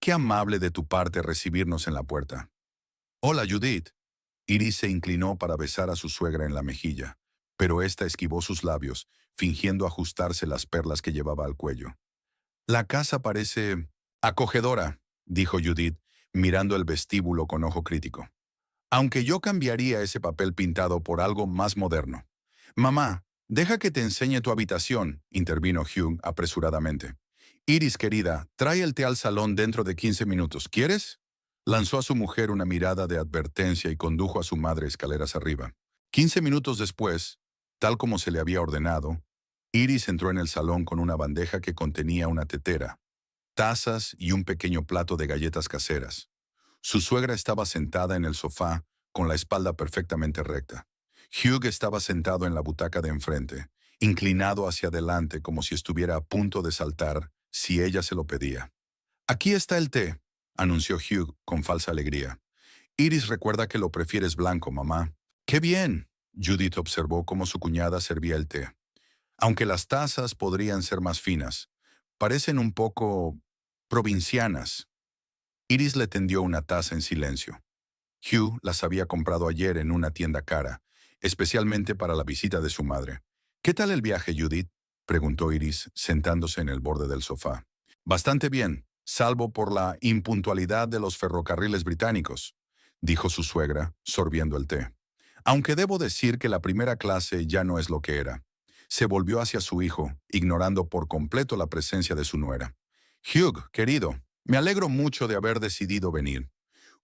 «Qué amable de tu parte recibirnos en la puerta». «Hola, Judith». Iris se inclinó para besar a su suegra en la mejilla, pero ésta esquivó sus labios, fingiendo ajustarse las perlas que llevaba al cuello. «La casa parece acogedora», dijo Judith, mirando el vestíbulo con ojo crítico. «Aunque yo cambiaría ese papel pintado por algo más moderno». «Mamá, deja que te enseñe tu habitación», intervino Hugh apresuradamente. «Iris, querida, trae el té al salón dentro de 15 minutos. ¿Quieres?». Lanzó a su mujer una mirada de advertencia y condujo a su madre escaleras arriba. 15 minutos después, tal como se le había ordenado, Iris entró en el salón con una bandeja que contenía una tetera, tazas y un pequeño plato de galletas caseras. Su suegra estaba sentada en el sofá, con la espalda perfectamente recta. Hugh estaba sentado en la butaca de enfrente, inclinado hacia adelante como si estuviera a punto de saltar si ella se lo pedía. «Aquí está el té», anunció Hugh con falsa alegría. «Iris recuerda que lo prefieres blanco, mamá». «¡Qué bien!», Judith observó cómo su cuñada servía el té. «Aunque las tazas podrían ser más finas. Parecen un poco provincianas». Iris le tendió una taza en silencio. Hugh las había comprado ayer en una tienda cara, especialmente para la visita de su madre. «¿Qué tal el viaje, Judith?», preguntó Iris, sentándose en el borde del sofá. «Bastante bien, salvo por la impuntualidad de los ferrocarriles británicos», dijo su suegra, sorbiendo el té. «Aunque debo decir que la primera clase ya no es lo que era». Se volvió hacia su hijo, ignorando por completo la presencia de su nuera. «Hugh, querido, me alegro mucho de haber decidido venir.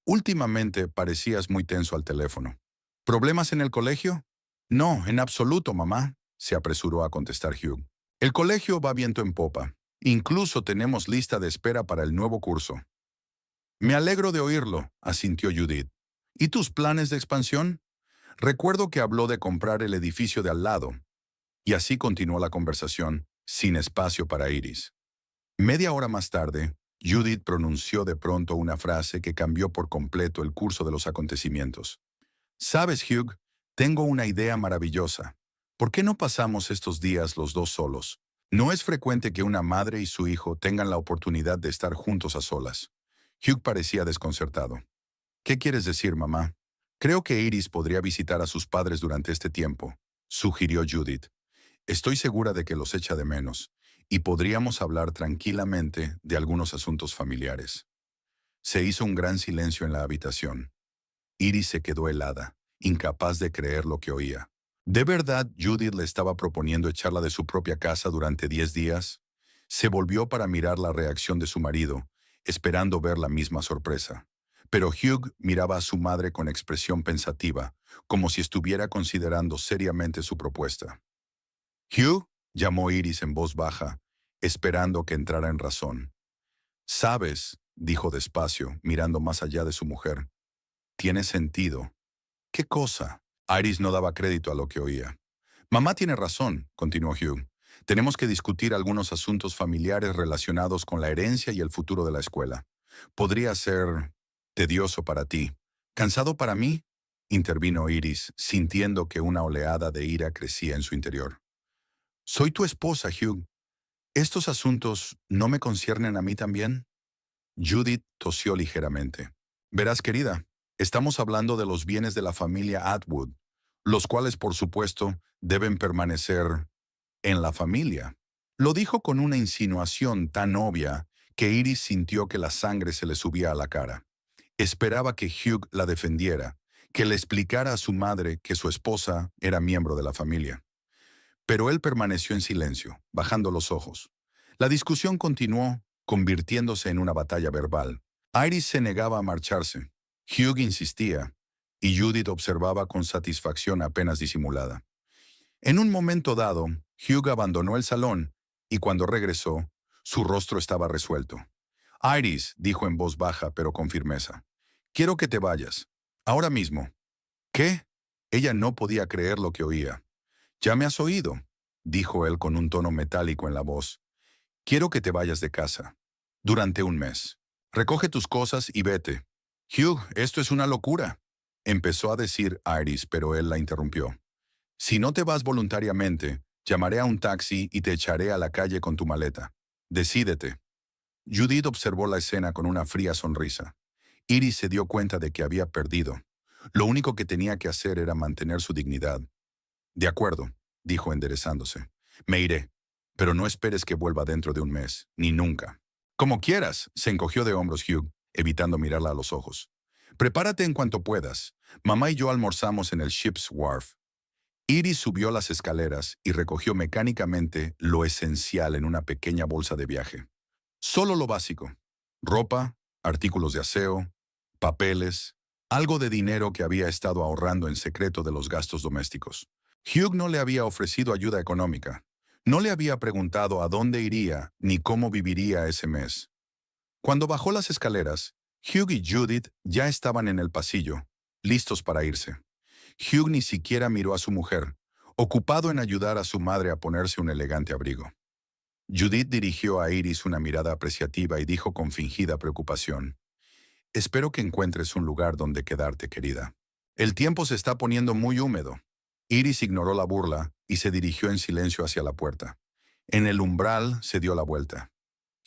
Últimamente parecías muy tenso al teléfono. ¿Problemas en el colegio?» «No, en absoluto, mamá», se apresuró a contestar Hugh. «El colegio va viento en popa. Incluso tenemos lista de espera para el nuevo curso». «Me alegro de oírlo», asintió Judith. «¿Y tus planes de expansión?» «Recuerdo que habló de comprar el edificio de al lado». Y así continuó la conversación, sin espacio para Iris. Media hora más tarde, Judith pronunció de pronto una frase que cambió por completo el curso de los acontecimientos. «¿Sabes, Hugh? Tengo una idea maravillosa. ¿Por qué no pasamos estos días los dos solos? No es frecuente que una madre y su hijo tengan la oportunidad de estar juntos a solas». Hugh parecía desconcertado. «¿Qué quieres decir, mamá?» «Creo que Iris podría visitar a sus padres durante este tiempo», sugirió Judith. «Estoy segura de que los echa de menos, y podríamos hablar tranquilamente de algunos asuntos familiares». Se hizo un gran silencio en la habitación. Iris se quedó helada, incapaz de creer lo que oía. ¿De verdad Judith le estaba proponiendo echarla de su propia casa durante 10 días? Se volvió para mirar la reacción de su marido, esperando ver la misma sorpresa. Pero Hugh miraba a su madre con expresión pensativa, como si estuviera considerando seriamente su propuesta. «Hugh», llamó Iris en voz baja, esperando que entrara en razón. «Sabes», dijo despacio, mirando más allá de su mujer. «Tiene sentido». «¿Qué cosa?». Iris no daba crédito a lo que oía. «Mamá tiene razón», continuó Hugh. «Tenemos que discutir algunos asuntos familiares relacionados con la herencia y el futuro de la escuela. Podría ser tedioso para ti. ¿Cansado para mí?», intervino Iris, sintiendo que una oleada de ira crecía en su interior. «Soy tu esposa, Hugh. ¿Estos asuntos no me conciernen a mí también?». Judith tosió ligeramente. «Verás, querida, estamos hablando de los bienes de la familia Atwood, los cuales, por supuesto, deben permanecer en la familia». Lo dijo con una insinuación tan obvia que Iris sintió que la sangre se le subía a la cara. Esperaba que Hugh la defendiera, que le explicara a su madre que su esposa era miembro de la familia. Pero él permaneció en silencio, bajando los ojos. La discusión continuó, convirtiéndose en una batalla verbal. Iris se negaba a marcharse. Hugh insistía, y Judith observaba con satisfacción apenas disimulada. En un momento dado, Hugh abandonó el salón, y cuando regresó, su rostro estaba resuelto. «Iris», dijo en voz baja pero con firmeza, «quiero que te vayas. Ahora mismo». «¿Qué?». Ella no podía creer lo que oía. «Ya me has oído», dijo él con un tono metálico en la voz. «Quiero que te vayas de casa. Durante un mes. Recoge tus cosas y vete». «Hugh, esto es una locura», empezó a decir Iris, pero él la interrumpió. «Si no te vas voluntariamente, llamaré a un taxi y te echaré a la calle con tu maleta. Decídete». Judith observó la escena con una fría sonrisa. Iris se dio cuenta de que había perdido. Lo único que tenía que hacer era mantener su dignidad. «De acuerdo», dijo enderezándose. «Me iré, pero no esperes que vuelva dentro de un mes, ni nunca». «Como quieras», se encogió de hombros Hugh, evitando mirarla a los ojos. «Prepárate en cuanto puedas. Mamá y yo almorzamos en el Ship's Wharf». Iris subió las escaleras y recogió mecánicamente lo esencial en una pequeña bolsa de viaje. Solo lo básico: ropa, artículos de aseo, papeles, algo de dinero que había estado ahorrando en secreto de los gastos domésticos. Hugh no le había ofrecido ayuda económica. No le había preguntado a dónde iría ni cómo viviría ese mes. Cuando bajó las escaleras, Hugh y Judith ya estaban en el pasillo, listos para irse. Hugh ni siquiera miró a su mujer, ocupado en ayudar a su madre a ponerse un elegante abrigo. Judith dirigió a Iris una mirada apreciativa y dijo con fingida preocupación: «Espero que encuentres un lugar donde quedarte, querida. El tiempo se está poniendo muy húmedo». Iris ignoró la burla y se dirigió en silencio hacia la puerta. En el umbral se dio la vuelta.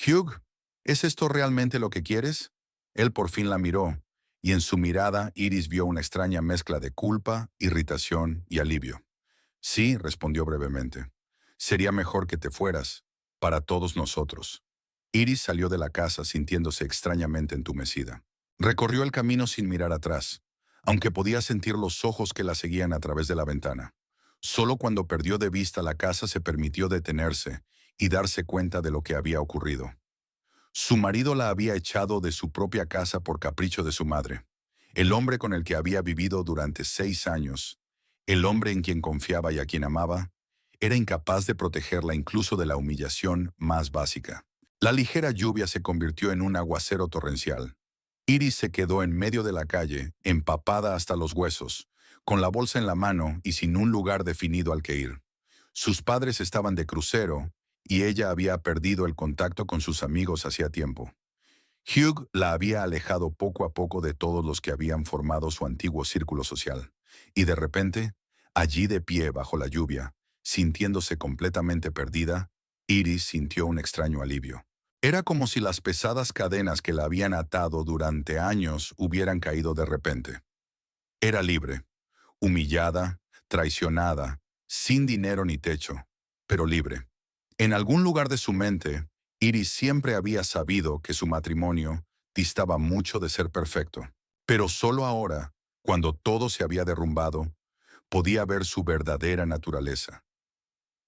«Hugh, ¿es esto realmente lo que quieres?». Él por fin la miró, y en su mirada Iris vio una extraña mezcla de culpa, irritación y alivio. «Sí», respondió brevemente. «Sería mejor que te fueras, para todos nosotros». Iris salió de la casa sintiéndose extrañamente entumecida. Recorrió el camino sin mirar atrás, aunque podía sentir los ojos que la seguían a través de la ventana. Solo cuando perdió de vista la casa se permitió detenerse y darse cuenta de lo que había ocurrido. Su marido la había echado de su propia casa por capricho de su madre. El hombre con el que había vivido durante 6 años, el hombre en quien confiaba y a quien amaba, era incapaz de protegerla incluso de la humillación más básica. La ligera lluvia se convirtió en un aguacero torrencial. Iris se quedó en medio de la calle, empapada hasta los huesos, con la bolsa en la mano y sin un lugar definido al que ir. Sus padres estaban de crucero y ella había perdido el contacto con sus amigos hacía tiempo. Hugh la había alejado poco a poco de todos los que habían formado su antiguo círculo social. Y de repente, allí de pie bajo la lluvia, sintiéndose completamente perdida, Iris sintió un extraño alivio. Era como si las pesadas cadenas que la habían atado durante años hubieran caído de repente. Era libre, humillada, traicionada, sin dinero ni techo, pero libre. En algún lugar de su mente, Iris siempre había sabido que su matrimonio distaba mucho de ser perfecto. Pero solo ahora, cuando todo se había derrumbado, podía ver su verdadera naturaleza.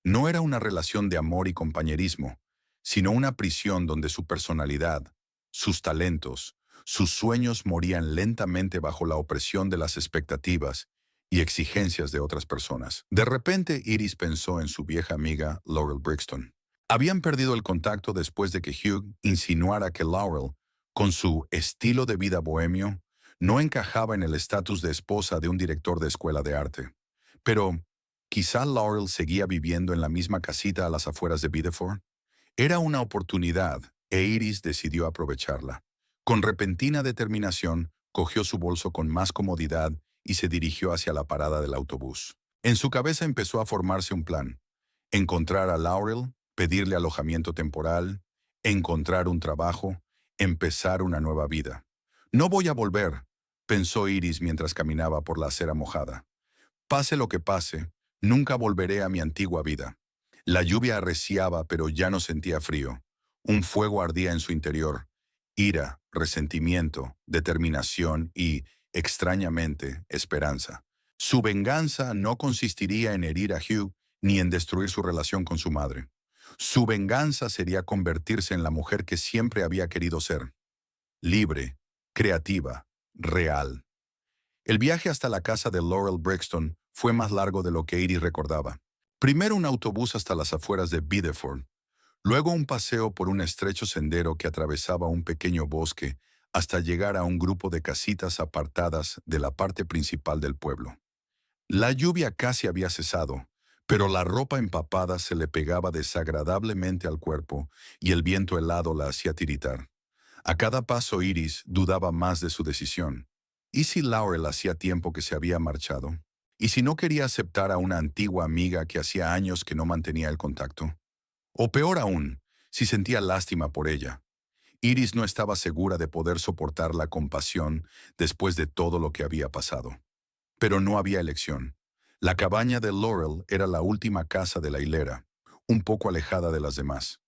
No era una relación de amor y compañerismo, sino una prisión donde su personalidad, sus talentos, sus sueños morían lentamente bajo la opresión de las expectativas y exigencias de otras personas. De repente, Iris pensó en su vieja amiga Laurel Brixton. Habían perdido el contacto después de que Hugh insinuara que Laurel, con su estilo de vida bohemio, no encajaba en el estatus de esposa de un director de escuela de arte. Pero quizá Laurel seguía viviendo en la misma casita a las afueras de Biddeford. Era una oportunidad, e Iris decidió aprovecharla. Con repentina determinación, cogió su bolso con más comodidad y se dirigió hacia la parada del autobús. En su cabeza empezó a formarse un plan: encontrar a Laurel, pedirle alojamiento temporal, encontrar un trabajo, empezar una nueva vida. «No voy a volver», pensó Iris mientras caminaba por la acera mojada. «Pase lo que pase, nunca volveré a mi antigua vida». La lluvia arreciaba, pero ya no sentía frío. Un fuego ardía en su interior: ira, resentimiento, determinación y, extrañamente, esperanza. Su venganza no consistiría en herir a Hugh ni en destruir su relación con su madre. Su venganza sería convertirse en la mujer que siempre había querido ser: libre, creativa, real. El viaje hasta la casa de Laurel Brixton fue más largo de lo que Iris recordaba. Primero un autobús hasta las afueras de Biddeford, luego un paseo por un estrecho sendero que atravesaba un pequeño bosque hasta llegar a un grupo de casitas apartadas de la parte principal del pueblo. La lluvia casi había cesado, pero la ropa empapada se le pegaba desagradablemente al cuerpo y el viento helado la hacía tiritar. A cada paso Iris dudaba más de su decisión. ¿Y si Laurel hacía tiempo que se había marchado? ¿Y si no quería aceptar a una antigua amiga que hacía años que no mantenía el contacto? O peor aún, si sentía lástima por ella. Iris no estaba segura de poder soportar la compasión después de todo lo que había pasado. Pero no había elección. La cabaña de Laurel era la última casa de la hilera, un poco alejada de las demás.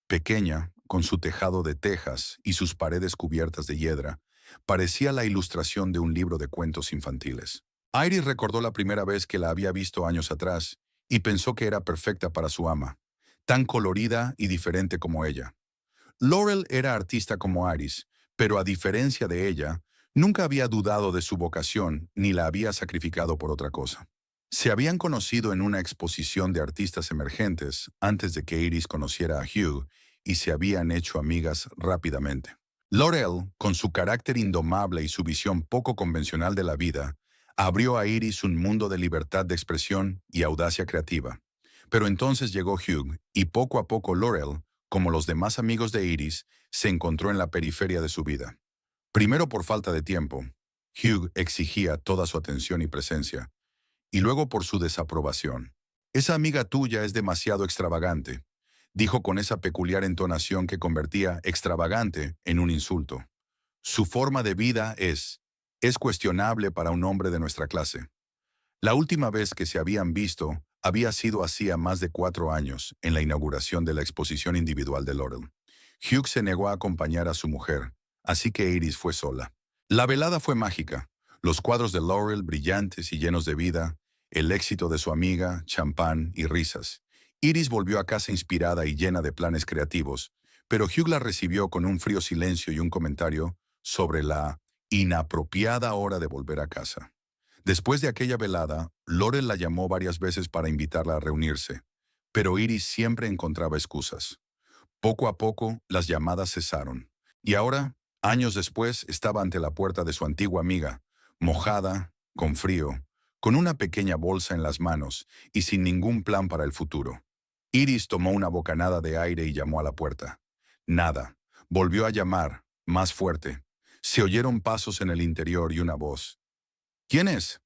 Pequeña, con su tejado de tejas y sus paredes cubiertas de hiedra, parecía la ilustración de un libro de cuentos infantiles. Iris recordó la primera vez que la había visto años atrás y pensó que era perfecta para su ama, tan colorida y diferente como ella. Laurel era artista como Iris, pero a diferencia de ella, nunca había dudado de su vocación ni la había sacrificado por otra cosa. Se habían conocido en una exposición de artistas emergentes antes de que Iris conociera a Hugh y se habían hecho amigas rápidamente. Laurel, con su carácter indomable y su visión poco convencional de la vida, Abrió a Iris un mundo de libertad de expresión y audacia creativa. Pero entonces llegó Hugh, y poco a poco Laurel, como los demás amigos de Iris, se encontró en la periferia de su vida. Primero por falta de tiempo. Hugh exigía toda su atención y presencia, y luego por su desaprobación. Esa amiga tuya es demasiado extravagante, dijo con esa peculiar entonación que convertía extravagante en un insulto. Su forma de vida es cuestionable para un hombre de nuestra clase. La última vez que se habían visto había sido hacía más de 4 años, en la inauguración de la exposición individual de Laurel. Hugh se negó a acompañar a su mujer, así que Iris fue sola. La velada fue mágica. Los cuadros de Laurel brillantes y llenos de vida, el éxito de su amiga, champán y risas. Iris volvió a casa inspirada y llena de planes creativos, pero Hugh la recibió con un frío silencio y un comentario sobre la inapropiada hora de volver a casa. Después de aquella velada, Laurel la llamó varias veces para invitarla a reunirse, pero Iris siempre encontraba excusas. Poco a poco, las llamadas cesaron, y ahora, años después, estaba ante la puerta de su antigua amiga, mojada, con frío, con una pequeña bolsa en las manos y sin ningún plan para el futuro. Iris tomó una bocanada de aire y llamó a la puerta. Nada. Volvió a llamar, más fuerte. Se oyeron pasos en el interior y una voz. ¿Quién es?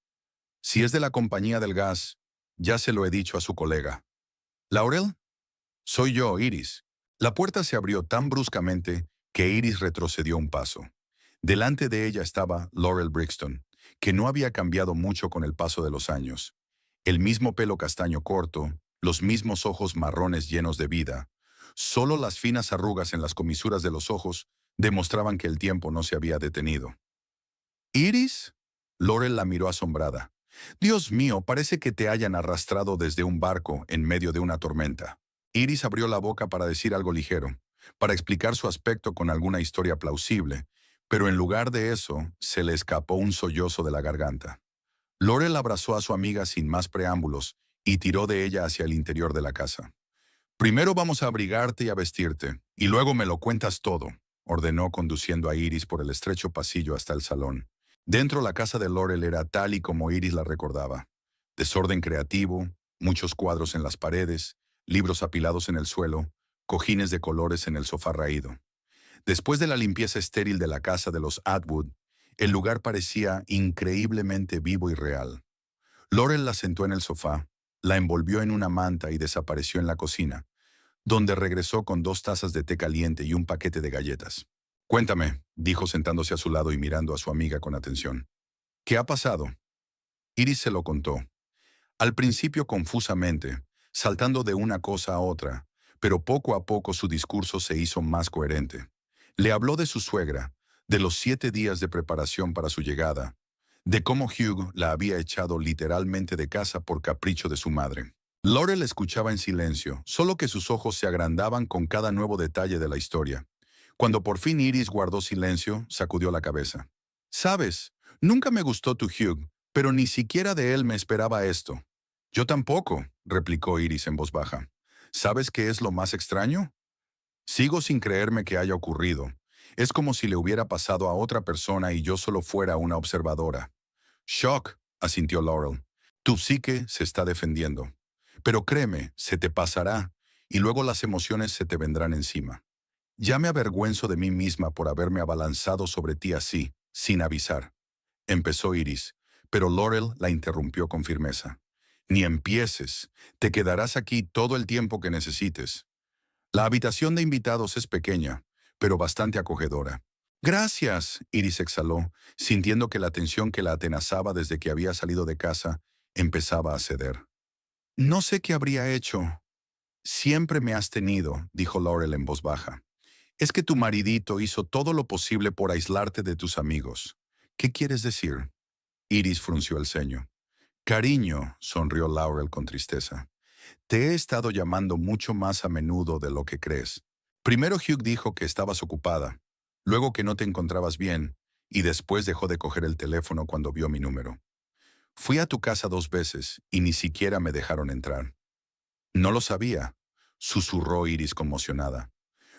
Si es de la compañía del gas, ya se lo he dicho a su colega. ¿Laurel? Soy yo, Iris. La puerta se abrió tan bruscamente que Iris retrocedió un paso. Delante de ella estaba Laurel Brixton, que no había cambiado mucho con el paso de los años. El mismo pelo castaño corto, los mismos ojos marrones llenos de vida. Solo las finas arrugas en las comisuras de los ojos demostraban que el tiempo no se había detenido. ¿Iris? Laurel la miró asombrada. Dios mío, parece que te hayan arrastrado desde un barco en medio de una tormenta. Iris abrió la boca para decir algo ligero, para explicar su aspecto con alguna historia plausible, pero en lugar de eso, se le escapó un sollozo de la garganta. Laurel abrazó a su amiga sin más preámbulos y tiró de ella hacia el interior de la casa. Primero vamos a abrigarte y a vestirte, y luego me lo cuentas todo, ordenó conduciendo a Iris por el estrecho pasillo hasta el salón. Dentro la casa de Laurel era tal y como Iris la recordaba. Desorden creativo, muchos cuadros en las paredes, libros apilados en el suelo, cojines de colores en el sofá raído. Después de la limpieza estéril de la casa de los Atwood, el lugar parecía increíblemente vivo y real. Laurel la sentó en el sofá, la envolvió en una manta y desapareció en la cocina, donde regresó con 2 tazas de té caliente y un paquete de galletas. Cuéntame, dijo sentándose a su lado y mirando a su amiga con atención. ¿Qué ha pasado? Iris se lo contó. Al principio confusamente, saltando de una cosa a otra, pero poco a poco su discurso se hizo más coherente. Le habló de su suegra, de los 7 días de preparación para su llegada, de cómo Hugh la había echado literalmente de casa por capricho de su madre. Laurel escuchaba en silencio, solo que sus ojos se agrandaban con cada nuevo detalle de la historia. Cuando por fin Iris guardó silencio, sacudió la cabeza. «Sabes, nunca me gustó tu Hugh, pero ni siquiera de él me esperaba esto». «Yo tampoco», replicó Iris en voz baja. «¿Sabes qué es lo más extraño? Sigo sin creerme que haya ocurrido. Es como si le hubiera pasado a otra persona y yo solo fuera una observadora». «Shock», asintió Laurel. «Tu psique se está defendiendo. Pero créeme, se te pasará, y luego las emociones se te vendrán encima. Ya me avergüenzo de mí misma por haberme abalanzado sobre ti así, sin avisar». Empezó Iris, pero Laurel la interrumpió con firmeza. «Ni empieces. Te quedarás aquí todo el tiempo que necesites. La habitación de invitados es pequeña, pero bastante acogedora». «Gracias», Iris exhaló, sintiendo que la tensión que la atenazaba desde que había salido de casa empezaba a ceder. «No sé qué habría hecho». «Siempre me has tenido», dijo Laurel en voz baja. «Es que tu maridito hizo todo lo posible por aislarte de tus amigos». «¿Qué quieres decir?» Iris frunció el ceño. «Cariño», sonrió Laurel con tristeza. «Te he estado llamando mucho más a menudo de lo que crees. Primero Hugh dijo que estabas ocupada, luego que no te encontrabas bien, y después dejó de coger el teléfono cuando vio mi número. Fui a tu casa 2 veces y ni siquiera me dejaron entrar». «No lo sabía», susurró Iris conmocionada.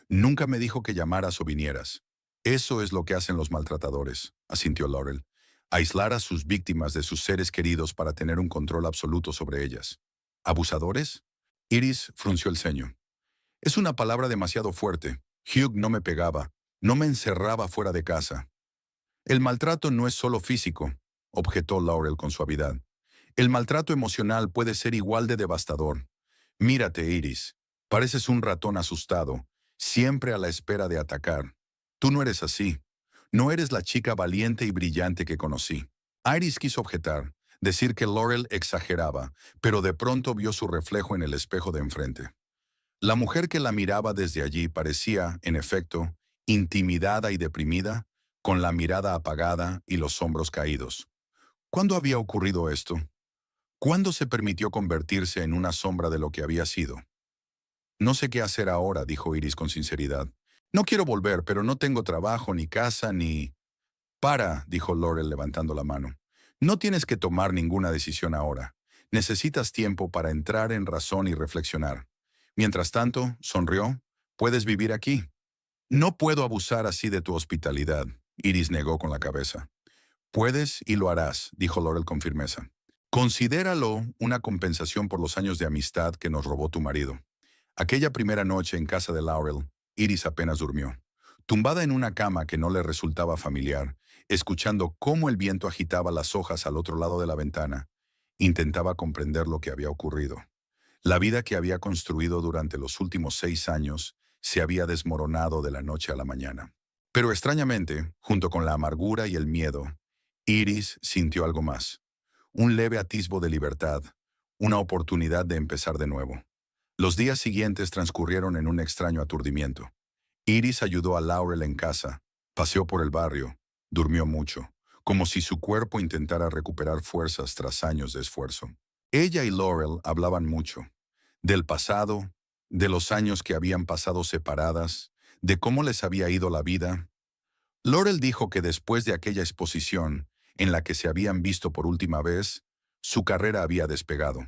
«Nunca me dijo que llamaras o vinieras». «Eso es lo que hacen los maltratadores», asintió Laurel. aislar a sus víctimas de sus seres queridos para tener un control absoluto sobre ellas. ¿Abusadores? Iris frunció el ceño. Es una palabra demasiado fuerte. Hugh no me pegaba, no me encerraba fuera de casa. El maltrato no es solo físico, objetó Laurel con suavidad. El maltrato emocional puede ser igual de devastador. Mírate, Iris. Pareces un ratón asustado, siempre a la espera de atacar. Tú no eres así. No eres la chica valiente y brillante que conocí. Iris quiso objetar, decir que Laurel exageraba, pero de pronto vio su reflejo en el espejo de enfrente. La mujer que la miraba desde allí parecía, en efecto, intimidada y deprimida, con la mirada apagada y los hombros caídos. ¿Cuándo había ocurrido esto? ¿Cuándo se permitió convertirse en una sombra de lo que había sido? No sé qué hacer ahora, dijo Iris con sinceridad. No quiero volver, pero no tengo trabajo, ni casa, ni... Para, dijo Laurel levantando la mano. No tienes que tomar ninguna decisión ahora. Necesitas tiempo para entrar en razón y reflexionar. Mientras tanto, sonrió, puedes vivir aquí. No puedo abusar así de tu hospitalidad, Iris negó con la cabeza. Puedes y lo harás, dijo Laurel con firmeza. Considéralo una compensación por los años de amistad que nos robó tu marido. Aquella primera noche en casa de Laurel, Iris apenas durmió. Tumbada en una cama que no le resultaba familiar, escuchando cómo el viento agitaba las hojas al otro lado de la ventana, intentaba comprender lo que había ocurrido. La vida que había construido durante los últimos 6 años se había desmoronado de la noche a la mañana. Pero extrañamente, junto con la amargura y el miedo, Iris sintió algo más. Un leve atisbo de libertad, una oportunidad de empezar de nuevo. Los días siguientes transcurrieron en un extraño aturdimiento. Iris ayudó a Laurel en casa, paseó por el barrio, durmió mucho, como si su cuerpo intentara recuperar fuerzas tras años de esfuerzo. Ella y Laurel hablaban mucho, del pasado, de los años que habían pasado separadas, de cómo les había ido la vida. Laurel dijo que después de aquella exposición, en la que se habían visto por última vez, su carrera había despegado.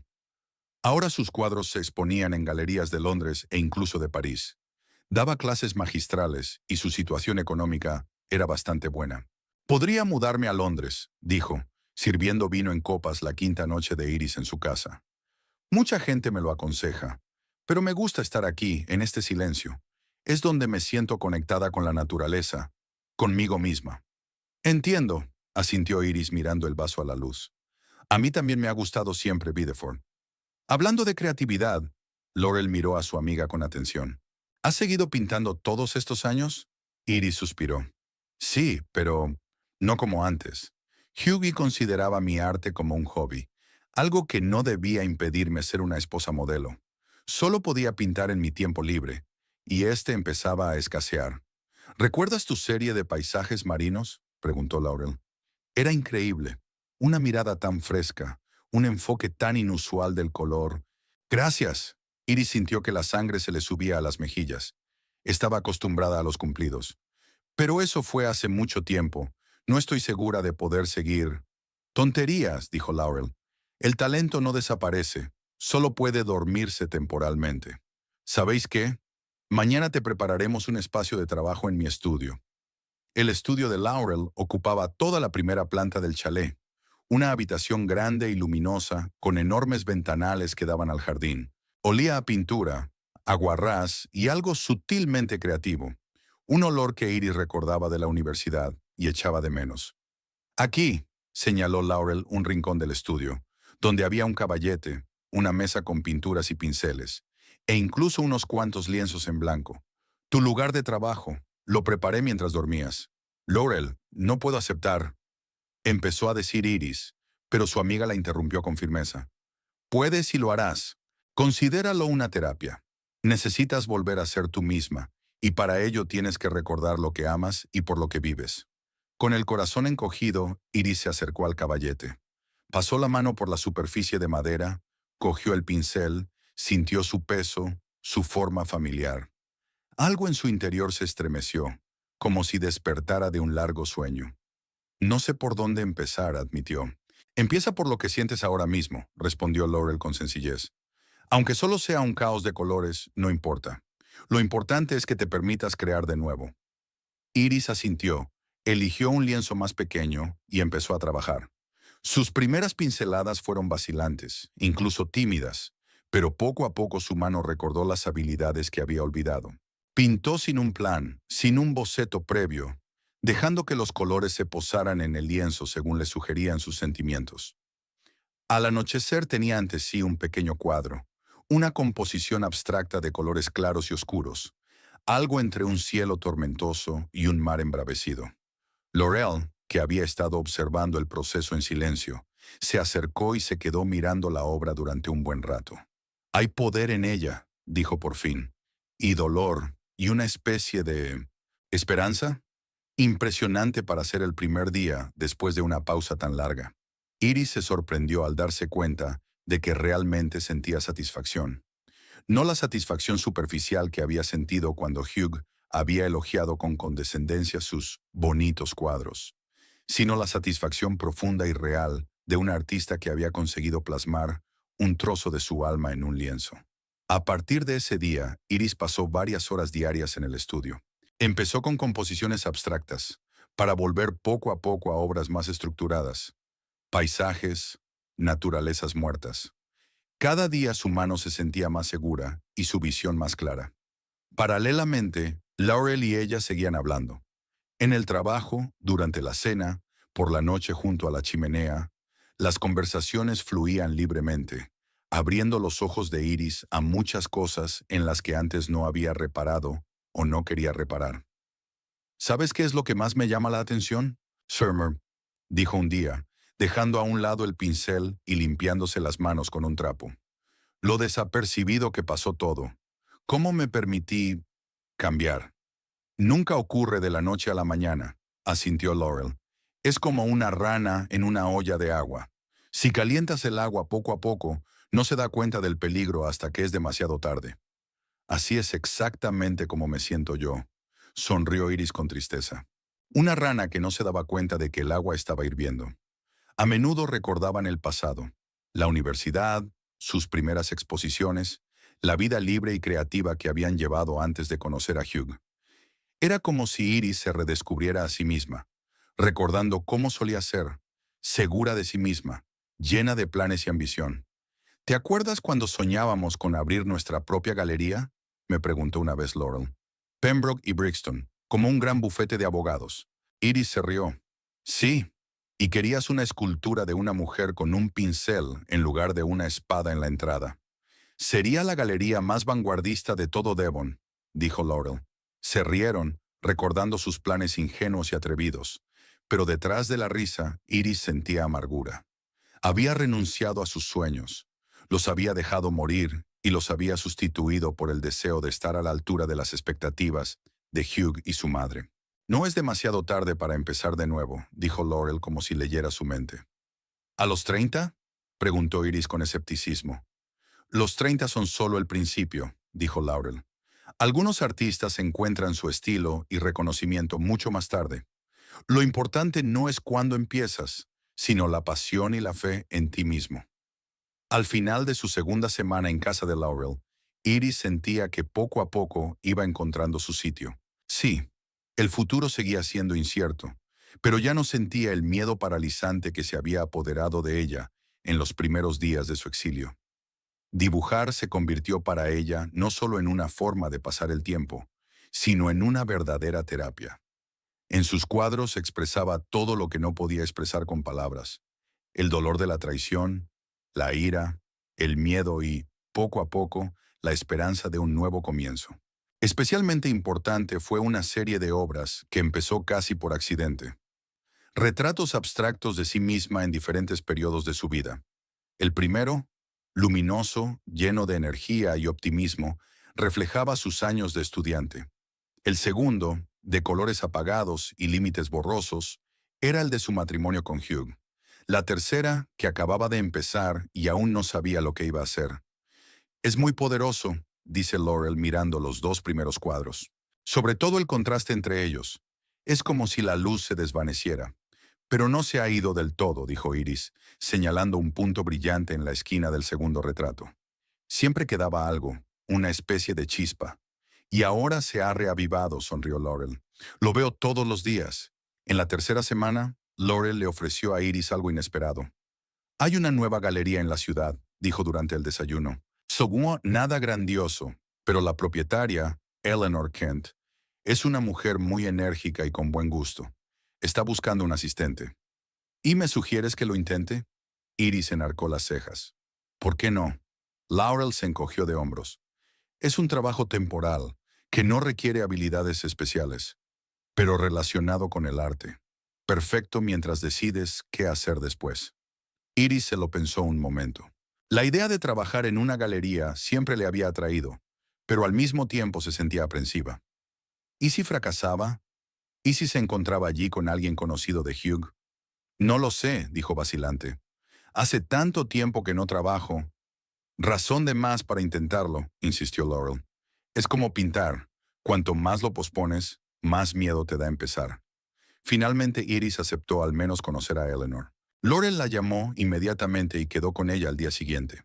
Ahora sus cuadros se exponían en galerías de Londres e incluso de París. Daba clases magistrales y su situación económica era bastante buena. Podría mudarme a Londres, dijo, sirviendo vino en copas la quinta noche de Iris en su casa. Mucha gente me lo aconseja, pero me gusta estar aquí, en este silencio. Es donde me siento conectada con la naturaleza, conmigo misma. Entiendo, asintió Iris mirando el vaso a la luz. A mí también me ha gustado siempre Biddeford. Hablando de creatividad, Laurel miró a su amiga con atención. ¿Has seguido pintando todos estos años? Iris suspiró. Sí, pero no como antes. Hughie consideraba mi arte como un hobby, algo que no debía impedirme ser una esposa modelo. Solo podía pintar en mi tiempo libre, y este empezaba a escasear. ¿Recuerdas tu serie de paisajes marinos? Preguntó Laurel. Era increíble. Una mirada tan fresca, un enfoque tan inusual del color. Gracias. Iris sintió que la sangre se le subía a las mejillas. Estaba acostumbrada a los cumplidos. Pero eso fue hace mucho tiempo. No estoy segura de poder seguir. Tonterías, dijo Laurel. El talento no desaparece, solo puede dormirse temporalmente. ¿Sabéis qué? Mañana te prepararemos un espacio de trabajo en mi estudio. El estudio de Laurel ocupaba toda la primera planta del chalet, una habitación grande y luminosa, con enormes ventanales que daban al jardín. Olía a pintura, a guarrás y algo sutilmente creativo, un olor que Iris recordaba de la universidad y echaba de menos. Aquí, señaló Laurel un rincón del estudio, donde había un caballete, una mesa con pinturas y pinceles, e incluso unos cuantos lienzos en blanco. Tu lugar de trabajo, lo preparé mientras dormías. Laurel, no puedo aceptar, empezó a decir Iris, pero su amiga la interrumpió con firmeza. Puedes y lo harás. Considéralo una terapia. Necesitas volver a ser tú misma, y para ello tienes que recordar lo que amas y por lo que vives. Con el corazón encogido, Iris se acercó al caballete. Pasó la mano por la superficie de madera, cogió el pincel, sintió su peso, su forma familiar. Algo en su interior se estremeció, como si despertara de un largo sueño. No sé por dónde empezar, admitió. Empieza por lo que sientes ahora mismo, respondió Laurel con sencillez. Aunque solo sea un caos de colores, no importa. Lo importante es que te permitas crear de nuevo. Iris asintió, Eligió un lienzo más pequeño y empezó a trabajar. Sus primeras pinceladas fueron vacilantes, incluso tímidas, pero poco a poco su mano recordó las habilidades que había olvidado. Pintó sin un plan, sin un boceto previo, dejando que los colores se posaran en el lienzo según le sugerían sus sentimientos. Al anochecer tenía ante sí un pequeño cuadro, una composición abstracta de colores claros y oscuros, algo entre un cielo tormentoso y un mar embravecido. Laurel, que había estado observando el proceso en silencio, se acercó y se quedó mirando la obra durante un buen rato. Hay poder en ella, dijo por fin, y dolor, y una especie de esperanza impresionante para ser el primer día después de una pausa tan larga. Iris se sorprendió al darse cuenta de que realmente sentía satisfacción. No la satisfacción superficial que había sentido cuando Hugh había elogiado con condescendencia sus bonitos cuadros, sino la satisfacción profunda y real de un artista que había conseguido plasmar un trozo de su alma en un lienzo. A partir de ese día, Iris pasó varias horas diarias en el estudio. Empezó con composiciones abstractas, para volver poco a poco a obras más estructuradas, paisajes, naturalezas muertas. Cada día su mano se sentía más segura y su visión más clara. Paralelamente, Laurel y ella seguían hablando. En el trabajo, durante la cena, por la noche junto a la chimenea, las conversaciones fluían libremente, abriendo los ojos de Iris a muchas cosas en las que antes no había reparado o no quería reparar. ¿Sabes qué es lo que más me llama la atención? Summer, dijo un día, dejando a un lado el pincel y limpiándose las manos con un trapo. Lo desapercibido que pasó todo. ¿Cómo me permití cambiar? Nunca ocurre de la noche a la mañana, asintió Laurel. Es como una rana en una olla de agua. Si calientas el agua poco a poco, no se da cuenta del peligro hasta que es demasiado tarde. Así es exactamente como me siento yo, sonrió Iris con tristeza. Una rana que no se daba cuenta de que el agua estaba hirviendo. A menudo recordaban el pasado, la universidad, sus primeras exposiciones, la vida libre y creativa que habían llevado antes de conocer a Hugh. Era como si Iris se redescubriera a sí misma, recordando cómo solía ser, segura de sí misma, llena de planes y ambición. ¿Te acuerdas cuando soñábamos con abrir nuestra propia galería? Me preguntó una vez Laurel. Pembroke y Brixton, como un gran bufete de abogados. Iris se rió. Sí, y querías una escultura de una mujer con un pincel en lugar de una espada en la entrada. Sería la galería más vanguardista de todo Devon, dijo Laurel. Se rieron, recordando sus planes ingenuos y atrevidos, pero detrás de la risa, Iris sentía amargura. Había renunciado a sus sueños, los había dejado morir y los había sustituido por el deseo de estar a la altura de las expectativas de Hugh y su madre. No es demasiado tarde para empezar de nuevo, dijo Laurel como si leyera su mente. ¿A los 30? Preguntó Iris con escepticismo. Los 30 son solo el principio, dijo Laurel. Algunos artistas encuentran su estilo y reconocimiento mucho más tarde. Lo importante no es cuándo empiezas, sino la pasión y la fe en ti mismo. Al final de su segunda semana en casa de Laurel, Iris sentía que poco a poco iba encontrando su sitio. Sí, el futuro seguía siendo incierto, pero ya no sentía el miedo paralizante que se había apoderado de ella en los primeros días de su exilio. Dibujar se convirtió para ella no solo en una forma de pasar el tiempo, sino en una verdadera terapia. En sus cuadros expresaba todo lo que no podía expresar con palabras: el dolor de la traición, la ira, el miedo y, poco a poco, la esperanza de un nuevo comienzo. Especialmente importante fue una serie de obras que empezó casi por accidente. Retratos abstractos de sí misma en diferentes periodos de su vida. El primero, luminoso, lleno de energía y optimismo, reflejaba sus años de estudiante. El segundo, de colores apagados y límites borrosos, era el de su matrimonio con Hugh. La tercera, que acababa de empezar y aún no sabía lo que iba a hacer. Es muy poderoso, dice Laurel mirando los dos primeros cuadros. Sobre todo el contraste entre ellos. Es como si la luz se desvaneciera. Pero no se ha ido del todo, dijo Iris, señalando un punto brillante en la esquina del segundo retrato. Siempre quedaba algo, una especie de chispa. Y ahora se ha reavivado, sonrió Laurel. Lo veo todos los días. En la tercera semana, Laurel le ofreció a Iris algo inesperado. Hay una nueva galería en la ciudad, dijo durante el desayuno. Soguo nada grandioso, pero la propietaria, Eleanor Kent, es una mujer muy enérgica y con buen gusto. Está buscando un asistente. ¿Y me sugieres que lo intente? Iris enarcó las cejas. ¿Por qué no? Laurel se encogió de hombros. Es un trabajo temporal, que no requiere habilidades especiales, pero relacionado con el arte. Perfecto mientras decides qué hacer después. Iris se lo pensó un momento. La idea de trabajar en una galería siempre le había atraído, pero al mismo tiempo se sentía aprensiva. ¿Y si fracasaba? ¿Y si se encontraba allí con alguien conocido de Hugh? No lo sé, dijo vacilante. Hace tanto tiempo que no trabajo. Razón de más para intentarlo, insistió Laurel. Es como pintar. Cuanto más lo pospones, más miedo te da empezar. Finalmente Iris aceptó al menos conocer a Eleanor. Laurel la llamó inmediatamente y quedó con ella al día siguiente.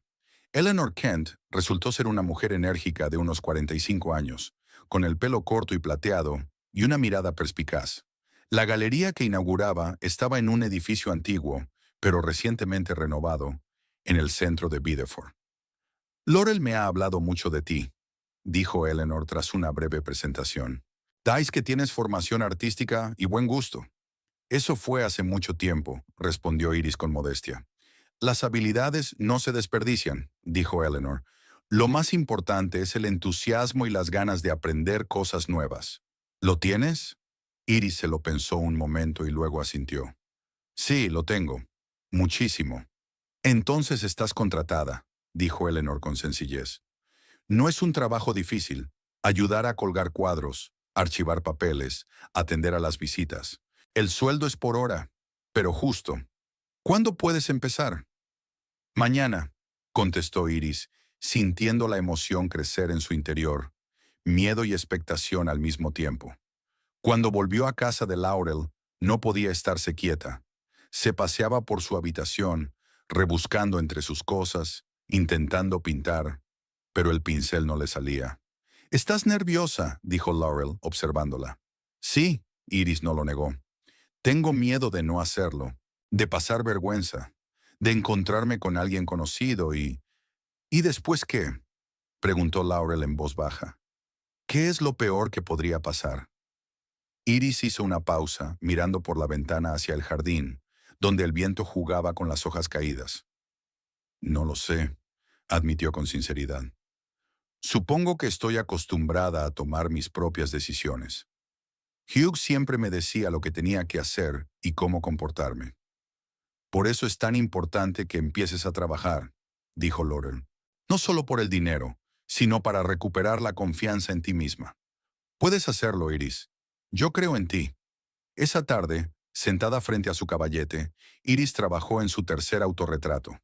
Eleanor Kent resultó ser una mujer enérgica de unos 45 años, con el pelo corto y plateado y una mirada perspicaz. La galería que inauguraba estaba en un edificio antiguo, pero recientemente renovado, en el centro de Biddeford. Laurel me ha hablado mucho de ti, dijo Eleanor tras una breve presentación. Dais que tienes formación artística y buen gusto. Eso fue hace mucho tiempo, respondió Iris con modestia. Las habilidades no se desperdician, dijo Eleanor. Lo más importante es el entusiasmo y las ganas de aprender cosas nuevas. ¿Lo tienes? Iris se lo pensó un momento y luego asintió. Sí, lo tengo. Muchísimo. Entonces estás contratada, dijo Eleanor con sencillez. No es un trabajo difícil. Ayudar a colgar cuadros, archivar papeles, atender a las visitas. El sueldo es por hora, pero justo. ¿Cuándo puedes empezar? Mañana, contestó Iris, sintiendo la emoción crecer en su interior, miedo y expectación al mismo tiempo. Cuando volvió a casa de Laurel, no podía estarse quieta. Se paseaba por su habitación, rebuscando entre sus cosas, intentando pintar, pero el pincel no le salía. «Estás nerviosa», dijo Laurel, observándola. «Sí», Iris no lo negó. «Tengo miedo de no hacerlo, de pasar vergüenza, de encontrarme con alguien conocido y... ¿Y después qué?», preguntó Laurel en voz baja. «¿Qué es lo peor que podría pasar?». Iris hizo una pausa, mirando por la ventana hacia el jardín, donde el viento jugaba con las hojas caídas. «No lo sé», admitió con sinceridad. «Supongo que estoy acostumbrada a tomar mis propias decisiones. Hugh siempre me decía lo que tenía que hacer y cómo comportarme. Por eso es tan importante que empieces a trabajar», dijo Laurel. «No solo por el dinero, sino para recuperar la confianza en ti misma. Puedes hacerlo, Iris. Yo creo en ti». Esa tarde, sentada frente a su caballete, Iris trabajó en su tercer autorretrato.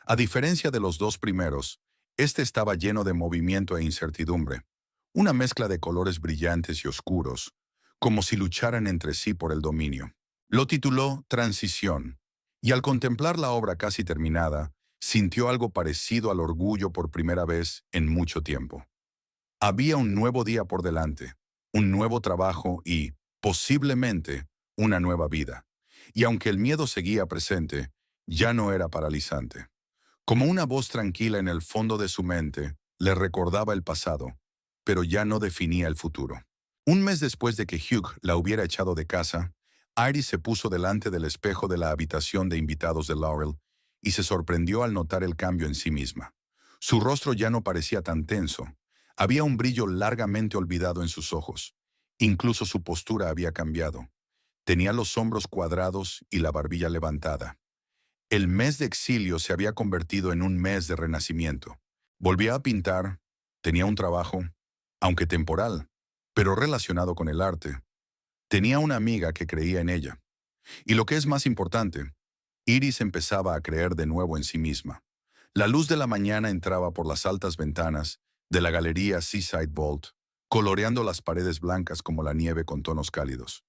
A diferencia de los dos primeros, este estaba lleno de movimiento e incertidumbre, una mezcla de colores brillantes y oscuros, como si lucharan entre sí por el dominio. Lo tituló Transición, y al contemplar la obra casi terminada, sintió algo parecido al orgullo por primera vez en mucho tiempo. Había un nuevo día por delante, un nuevo trabajo y, posiblemente, una nueva vida. Y aunque el miedo seguía presente, ya no era paralizante. Como una voz tranquila en el fondo de su mente, le recordaba el pasado, pero ya no definía el futuro. Un mes después de que Hugh la hubiera echado de casa, Iris se puso delante del espejo de la habitación de invitados de Laurel y se sorprendió al notar el cambio en sí misma. Su rostro ya no parecía tan tenso. Había un brillo largamente olvidado en sus ojos. Incluso su postura había cambiado. Tenía los hombros cuadrados y la barbilla levantada. El mes de exilio se había convertido en un mes de renacimiento. Volvía a pintar, tenía un trabajo, aunque temporal, pero relacionado con el arte. Tenía una amiga que creía en ella. Y lo que es más importante, Iris empezaba a creer de nuevo en sí misma. La luz de la mañana entraba por las altas ventanas de la galería Seaside Vault, coloreando las paredes blancas como la nieve con tonos cálidos.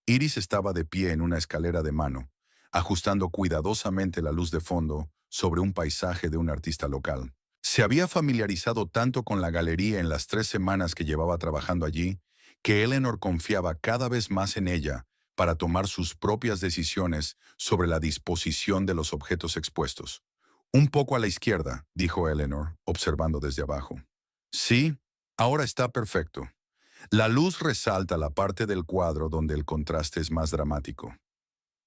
Iris estaba de pie en una escalera de mano, ajustando cuidadosamente la luz de fondo sobre un paisaje de un artista local. Se había familiarizado tanto con la galería en las 3 semanas que llevaba trabajando allí, que Eleanor confiaba cada vez más en ella para tomar sus propias decisiones sobre la disposición de los objetos expuestos. Un poco a la izquierda, dijo Eleanor, observando desde abajo. Sí, ahora está perfecto. La luz resalta la parte del cuadro donde el contraste es más dramático.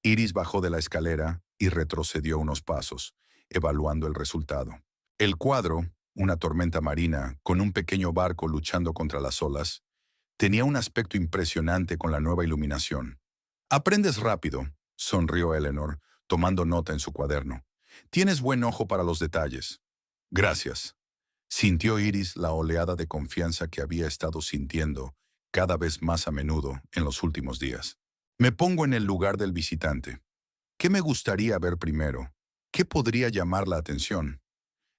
Iris bajó de la escalera y retrocedió unos pasos, evaluando el resultado. El cuadro, una tormenta marina con un pequeño barco luchando contra las olas, tenía un aspecto impresionante con la nueva iluminación. Aprendes rápido, sonrió Eleanor, tomando nota en su cuaderno. Tienes buen ojo para los detalles. Gracias. Sintió Iris la oleada de confianza que había estado sintiendo cada vez más a menudo en los últimos días. Me pongo en el lugar del visitante. ¿Qué me gustaría ver primero? ¿Qué podría llamar la atención?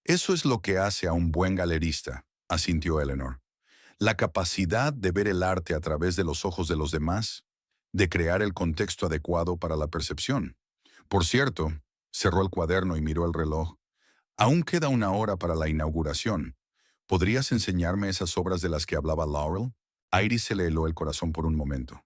Eso es lo que hace a un buen galerista, asintió Eleanor. La capacidad de ver el arte a través de los ojos de los demás, de crear el contexto adecuado para la percepción. Por cierto, cerró el cuaderno y miró el reloj. Aún queda una hora para la inauguración. ¿Podrías enseñarme esas obras de las que hablaba Laurel? A Iris se le heló el corazón por un momento.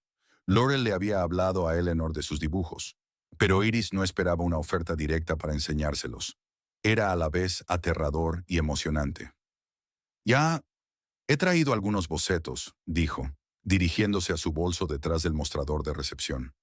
Laurel le había hablado a Eleanor de sus dibujos, pero Iris no esperaba una oferta directa para enseñárselos. Era a la vez aterrador y emocionante. Ya he traído algunos bocetos, dijo, dirigiéndose a su bolso detrás del mostrador de recepción.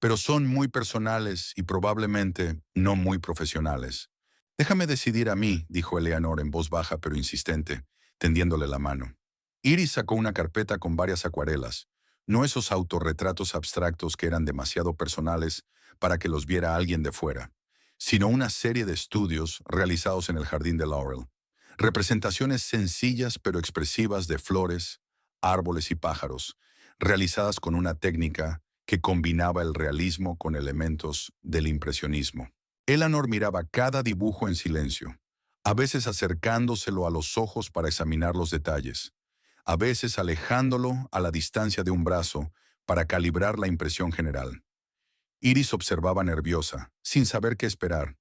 Pero son muy personales y probablemente no muy profesionales. Déjame decidir a mí, dijo Eleanor en voz baja pero insistente, tendiéndole la mano. Iris sacó una carpeta con varias acuarelas, no esos autorretratos abstractos que eran demasiado personales para que los viera alguien de fuera, sino una serie de estudios realizados en el jardín de Laurel. Representaciones sencillas pero expresivas de flores, árboles y pájaros, realizadas con una técnica que combinaba el realismo con elementos del impresionismo. Eleanor miraba cada dibujo en silencio, a veces acercándoselo a los ojos para examinar los detalles, a veces alejándolo a la distancia de un brazo para calibrar la impresión general. Iris observaba nerviosa, sin saber qué esperar.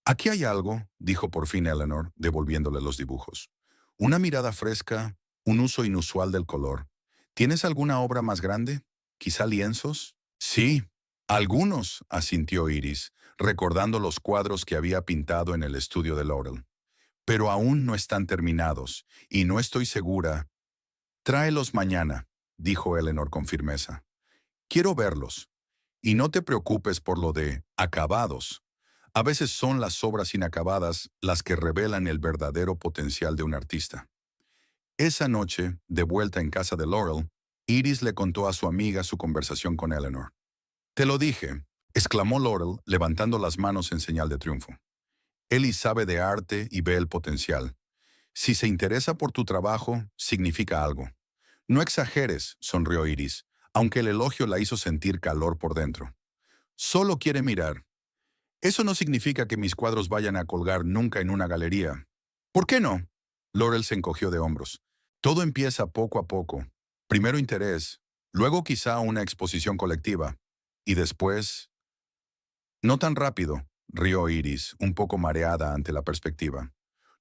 «Aquí hay algo», dijo por fin Eleanor, devolviéndole los dibujos. «Una mirada fresca, un uso inusual del color. ¿Tienes alguna obra más grande? ¿Quizá lienzos?» «Sí, algunos», asintió Iris, recordando los cuadros que había pintado en el estudio de Laurel. «Pero aún no están terminados, y no estoy segura». «Tráelos mañana», dijo Eleanor con firmeza. «Quiero verlos. Y no te preocupes por lo de acabados. A veces son las obras inacabadas las que revelan el verdadero potencial de un artista». Esa noche, de vuelta en casa de Laurel, Iris le contó a su amiga su conversación con Eleanor. «Te lo dije», exclamó Laurel, levantando las manos en señal de triunfo. «Ellie sabe de arte y ve el potencial. Si se interesa por tu trabajo, significa algo». «No exageres», sonrió Iris, aunque el elogio la hizo sentir calor por dentro. «Solo quiere mirar. Eso no significa que mis cuadros vayan a colgar nunca en una galería». «¿Por qué no?». Laurel se encogió de hombros. «Todo empieza poco a poco. Primero interés, luego quizá una exposición colectiva. Y después...». «No tan rápido», rió Iris, un poco mareada ante la perspectiva.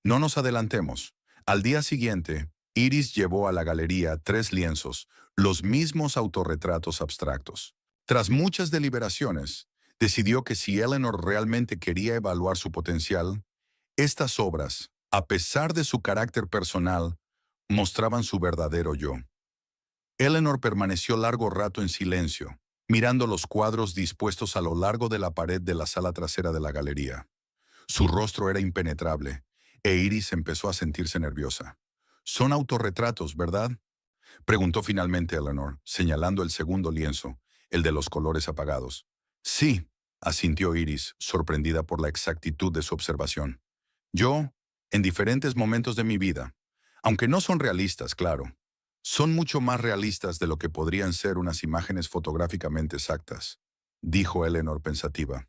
«No nos adelantemos». Al día siguiente, Iris llevó a la galería 3 lienzos, los mismos autorretratos abstractos. Tras muchas deliberaciones, decidió que si Eleanor realmente quería evaluar su potencial, estas obras, a pesar de su carácter personal, mostraban su verdadero yo. Eleanor permaneció largo rato en silencio, mirando los cuadros dispuestos a lo largo de la pared de la sala trasera de la galería. Su rostro era impenetrable, e Iris empezó a sentirse nerviosa. «Son autorretratos, ¿verdad?», preguntó finalmente Eleanor, señalando el segundo lienzo, el de los colores apagados. «Sí», asintió Iris, sorprendida por la exactitud de su observación. «Yo, en diferentes momentos de mi vida, aunque no son realistas, claro, son mucho más realistas de lo que podrían ser unas imágenes fotográficamente exactas», dijo Eleanor pensativa.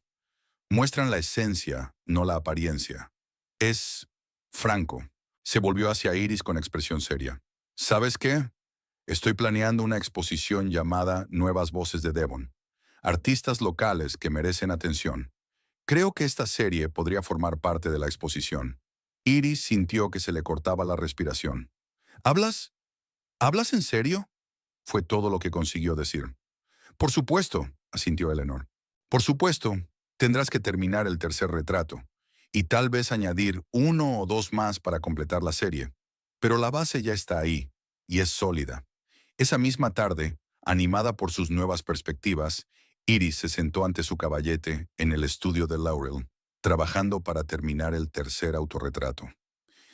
«Muestran la esencia, no la apariencia. Es franco». Se volvió hacia Iris con expresión seria. «¿Sabes qué? Estoy planeando una exposición llamada Nuevas Voces de Devon. Artistas locales que merecen atención. Creo que esta serie podría formar parte de la exposición». Iris sintió que se le cortaba la respiración. «¿Hablas? ¿Hablas en serio?», fue todo lo que consiguió decir. «Por supuesto», asintió Eleanor. Por supuesto, tendrás que terminar el tercer retrato, y tal vez añadir uno o dos más para completar la serie. Pero la base ya está ahí, y es sólida. Esa misma tarde, animada por sus nuevas perspectivas, Iris se sentó ante su caballete en el estudio de Laurel, trabajando para terminar el tercer autorretrato.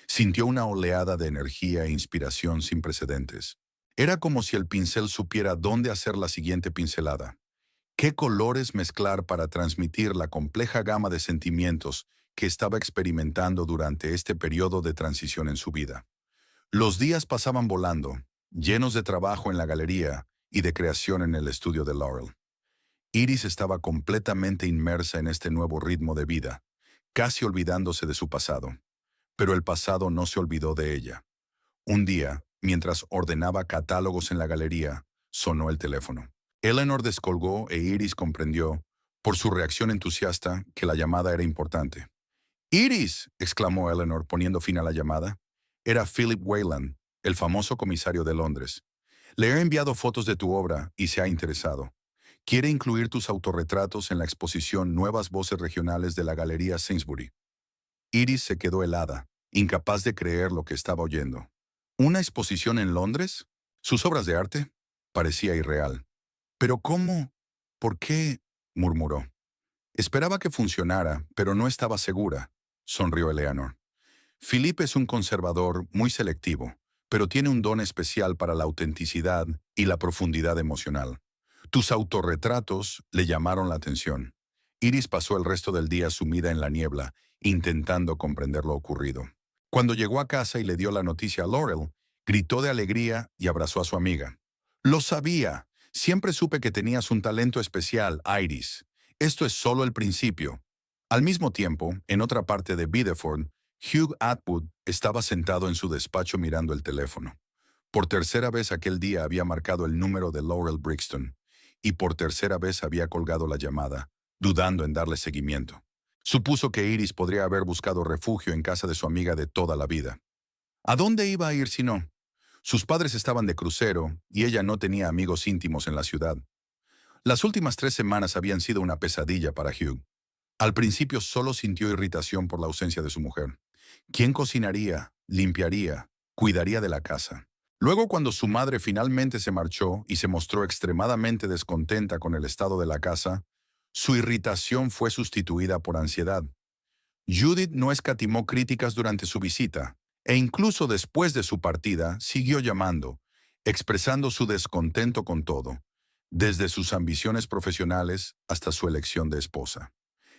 Sintió una oleada de energía e inspiración sin precedentes. Era como si el pincel supiera dónde hacer la siguiente pincelada, qué colores mezclar para transmitir la compleja gama de sentimientos que estaba experimentando durante este periodo de transición en su vida. Los días pasaban volando, llenos de trabajo en la galería y de creación en el estudio de Laurel. Iris estaba completamente inmersa en este nuevo ritmo de vida, casi olvidándose de su pasado. Pero el pasado no se olvidó de ella. Un día, mientras ordenaba catálogos en la galería, sonó el teléfono. Eleanor descolgó e Iris comprendió, por su reacción entusiasta, que la llamada era importante. «¡Iris!», exclamó Eleanor poniendo fin a la llamada. Era Philip Wayland, el famoso comisario de Londres. «Le he enviado fotos de tu obra y se ha interesado. Quiere incluir tus autorretratos en la exposición Nuevas Voces Regionales de la Galería Sainsbury». Iris se quedó helada, incapaz de creer lo que estaba oyendo. ¿Una exposición en Londres? ¿Sus obras de arte? Parecía irreal. «¿Pero cómo? ¿Por qué?», murmuró. Esperaba que funcionara, pero no estaba segura, sonrió Eleanor. Philip es un conservador muy selectivo, pero tiene un don especial para la autenticidad y la profundidad emocional. Tus autorretratos le llamaron la atención. Iris pasó el resto del día sumida en la niebla, intentando comprender lo ocurrido. Cuando llegó a casa y le dio la noticia a Laurel, gritó de alegría y abrazó a su amiga. «Lo sabía. Siempre supe que tenías un talento especial, Iris. Esto es solo el principio». Al mismo tiempo, en otra parte de Biddeford, Hugh Atwood estaba sentado en su despacho mirando el teléfono. Por tercera vez aquel día había marcado el número de Laurel Brixton, y por tercera vez había colgado la llamada, dudando en darle seguimiento. Supuso que Iris podría haber buscado refugio en casa de su amiga de toda la vida. ¿A dónde iba a ir si no? Sus padres estaban de crucero y ella no tenía amigos íntimos en la ciudad. Las últimas 3 semanas habían sido una pesadilla para Hugh. Al principio solo sintió irritación por la ausencia de su mujer. ¿Quién cocinaría, limpiaría, cuidaría de la casa? Luego, cuando su madre finalmente se marchó y se mostró extremadamente descontenta con el estado de la casa, su irritación fue sustituida por ansiedad. Judith no escatimó críticas durante su visita, e incluso después de su partida siguió llamando, expresando su descontento con todo, desde sus ambiciones profesionales hasta su elección de esposa.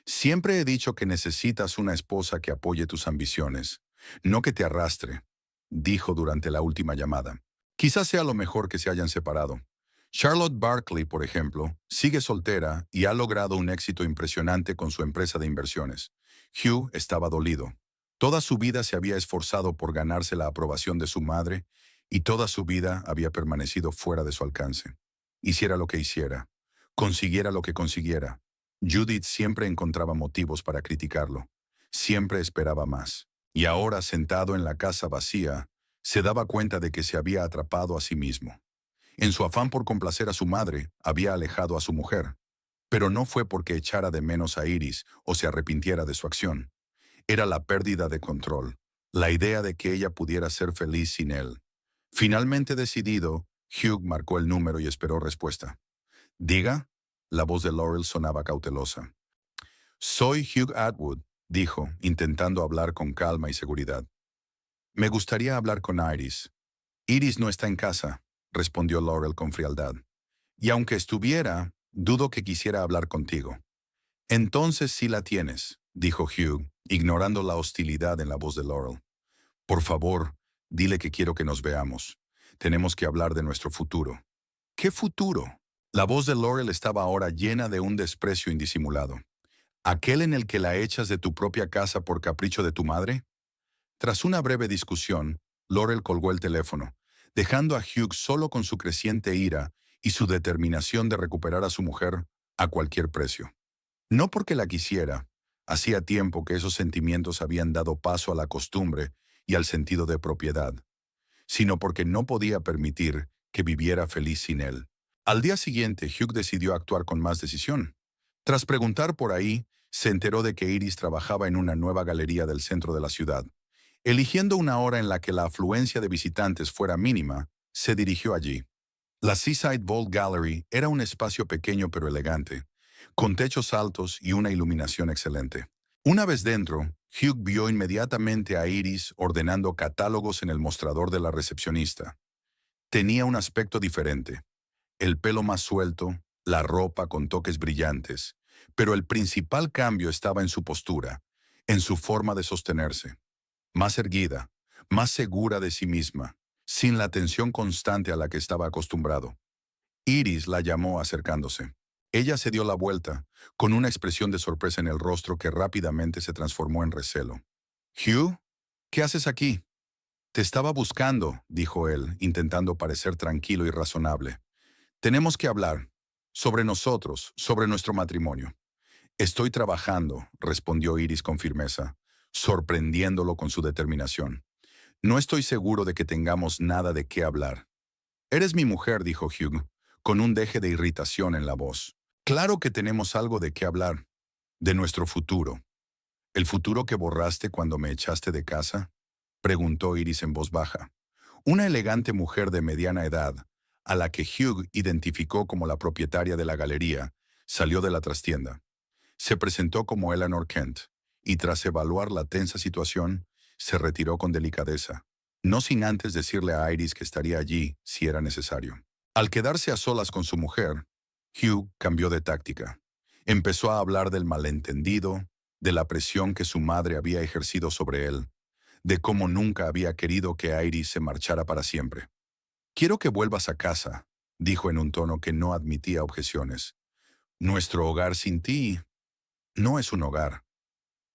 «Siempre he dicho que necesitas una esposa que apoye tus ambiciones, no que te arrastre», dijo durante la última llamada. Quizás sea lo mejor que se hayan separado. Charlotte Barkley, por ejemplo, sigue soltera y ha logrado un éxito impresionante con su empresa de inversiones. Hugh estaba dolido. Toda su vida se había esforzado por ganarse la aprobación de su madre y toda su vida había permanecido fuera de su alcance. Hiciera lo que hiciera, consiguiera lo que consiguiera, Judith siempre encontraba motivos para criticarlo. Siempre esperaba más. Y ahora, sentado en la casa vacía, se daba cuenta de que se había atrapado a sí mismo. En su afán por complacer a su madre, había alejado a su mujer. Pero no fue porque echara de menos a Iris o se arrepintiera de su acción. Era la pérdida de control, la idea de que ella pudiera ser feliz sin él. Finalmente decidido, Hugh marcó el número y esperó respuesta. «Diga». La voz de Laurel sonaba cautelosa. «Soy Hugh Atwood», dijo, intentando hablar con calma y seguridad. «Me gustaría hablar con Iris». «Iris no está en casa», respondió Laurel con frialdad. «Y aunque estuviera, dudo que quisiera hablar contigo». «Entonces sí la tienes», dijo Hugh, ignorando la hostilidad en la voz de Laurel. «Por favor, dile que quiero que nos veamos. Tenemos que hablar de nuestro futuro». «¿Qué futuro?». La voz de Laurel estaba ahora llena de un desprecio indisimulado. ¿Aquel en el que la echas de tu propia casa por capricho de tu madre? Tras una breve discusión, Laurel colgó el teléfono, dejando a Hugh solo con su creciente ira y su determinación de recuperar a su mujer a cualquier precio. No porque la quisiera, hacía tiempo que esos sentimientos habían dado paso a la costumbre y al sentido de propiedad, sino porque no podía permitir que viviera feliz sin él. Al día siguiente, Hugh decidió actuar con más decisión. Tras preguntar por ahí, se enteró de que Iris trabajaba en una nueva galería del centro de la ciudad. Eligiendo una hora en la que la afluencia de visitantes fuera mínima, se dirigió allí. La Seaside Vault Gallery era un espacio pequeño pero elegante, con techos altos y una iluminación excelente. Una vez dentro, Hugh vio inmediatamente a Iris ordenando catálogos en el mostrador de la recepcionista. Tenía un aspecto diferente, el pelo más suelto, la ropa con toques brillantes, pero el principal cambio estaba en su postura, en su forma de sostenerse. Más erguida, más segura de sí misma, sin la tensión constante a la que estaba acostumbrado. Iris la llamó acercándose. Ella se dio la vuelta, con una expresión de sorpresa en el rostro que rápidamente se transformó en recelo. «Hugh, ¿qué haces aquí?» «Te estaba buscando», dijo él, intentando parecer tranquilo y razonable. «Tenemos que hablar. Sobre nosotros, sobre nuestro matrimonio». «Estoy trabajando», respondió Iris con firmeza, sorprendiéndolo con su determinación. «No estoy seguro de que tengamos nada de qué hablar». «Eres mi mujer», dijo Hugh, con un deje de irritación en la voz. «Claro que tenemos algo de qué hablar. De nuestro futuro». «¿El futuro que borraste cuando me echaste de casa?», preguntó Iris en voz baja. Una elegante mujer de mediana edad, a la que Hugh identificó como la propietaria de la galería, salió de la trastienda. Se presentó como Eleanor Kent, y tras evaluar la tensa situación, se retiró con delicadeza, no sin antes decirle a Iris que estaría allí si era necesario. Al quedarse a solas con su mujer, Hugh cambió de táctica. Empezó a hablar del malentendido, de la presión que su madre había ejercido sobre él, de cómo nunca había querido que Iris se marchara para siempre. «Quiero que vuelvas a casa», dijo en un tono que no admitía objeciones. «Nuestro hogar sin ti no es un hogar».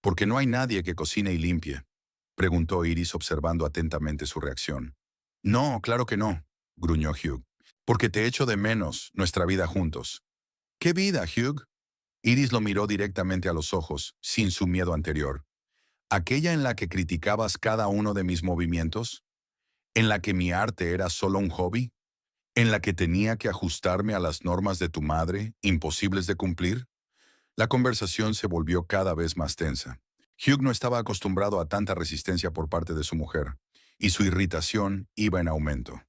«¿Por qué no hay nadie que cocine y limpie?», preguntó Iris observando atentamente su reacción. «No, claro que no», gruñó Hugh. «Porque te echo de menos nuestra vida juntos». «¿Qué vida, Hugh?». Iris lo miró directamente a los ojos, sin su miedo anterior. «¿Aquella en la que criticabas cada uno de mis movimientos? ¿En la que mi arte era solo un hobby? ¿En la que tenía que ajustarme a las normas de tu madre, imposibles de cumplir?». La conversación se volvió cada vez más tensa. Hugh no estaba acostumbrado a tanta resistencia por parte de su mujer, y su irritación iba en aumento.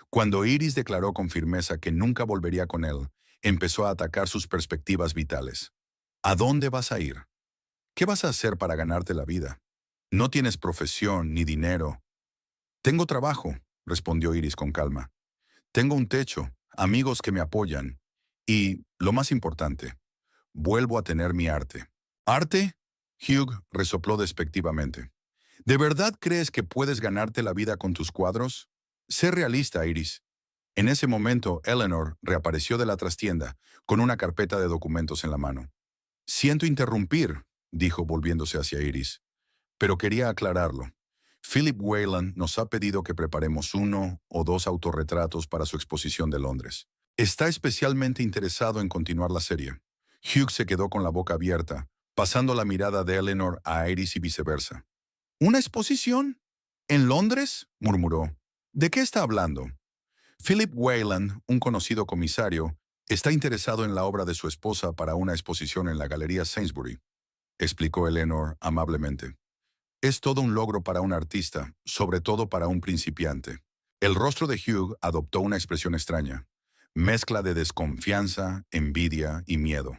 Cuando Iris declaró con firmeza que nunca volvería con él, empezó a atacar sus perspectivas vitales. «¿A dónde vas a ir? ¿Qué vas a hacer para ganarte la vida? No tienes profesión ni dinero». «Tengo trabajo», respondió Iris con calma. «Tengo un techo, amigos que me apoyan, y, lo más importante, vuelvo a tener mi arte». «¿Arte?», Hugh resopló despectivamente. «¿De verdad crees que puedes ganarte la vida con tus cuadros? Sé realista, Iris». En ese momento, Eleanor reapareció de la trastienda, con una carpeta de documentos en la mano. «Siento interrumpir», dijo volviéndose hacia Iris, «pero quería aclararlo. Philip Wayland nos ha pedido que preparemos 1 o 2 autorretratos para su exposición de Londres. Está especialmente interesado en continuar la serie». Hugh se quedó con la boca abierta, pasando la mirada de Eleanor a Iris y viceversa. «¿Una exposición? ¿En Londres?», murmuró. «¿De qué está hablando?». «Philip Wayland, un conocido comisario, está interesado en la obra de su esposa para una exposición en la Galería Sainsbury», explicó Eleanor amablemente. «Es todo un logro para un artista, sobre todo para un principiante». El rostro de Hugh adoptó una expresión extraña, mezcla de desconfianza, envidia y miedo.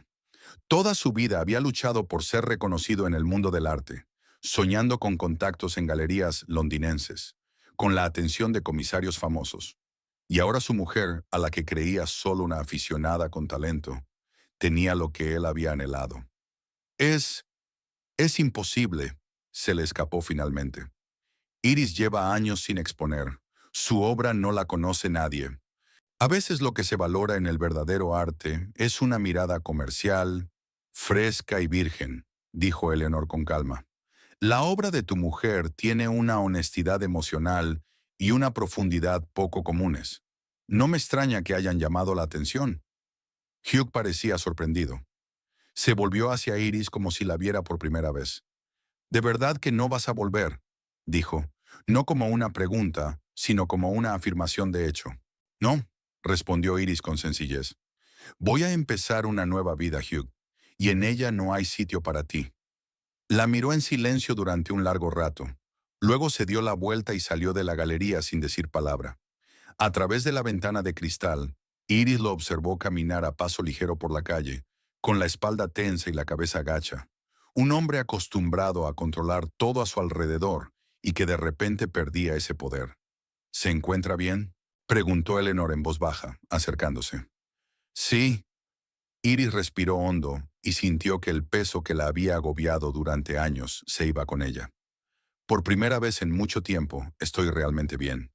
Toda su vida había luchado por ser reconocido en el mundo del arte, soñando con contactos en galerías londinenses, con la atención de comisarios famosos. Y ahora su mujer, a la que creía solo una aficionada con talento, tenía lo que él había anhelado. Es imposible», se le escapó finalmente. «Iris lleva años sin exponer. Su obra no la conoce nadie. A veces lo que se valora en el verdadero arte es una mirada comercial, fresca y virgen», dijo Eleanor con calma. «La obra de tu mujer tiene una honestidad emocional y una profundidad poco comunes. No me extraña que hayan llamado la atención». Hugh parecía sorprendido. Se volvió hacia Iris como si la viera por primera vez. «¿De verdad que no vas a volver?», dijo, no como una pregunta, sino como una afirmación de hecho. «No», respondió Iris con sencillez. Voy a empezar una nueva vida, Hugh, y en ella no hay sitio para ti. La miró en silencio durante un largo rato. Luego se dio la vuelta y salió de la galería sin decir palabra. A través de la ventana de cristal, Iris lo observó caminar a paso ligero por la calle, con la espalda tensa y la cabeza gacha. Un hombre acostumbrado a controlar todo a su alrededor y que de repente perdía ese poder. ¿Se encuentra bien?, preguntó Eleanor en voz baja, acercándose. Sí. Iris respiró hondo y sintió que el peso que la había agobiado durante años se iba con ella. Por primera vez en mucho tiempo, estoy realmente bien.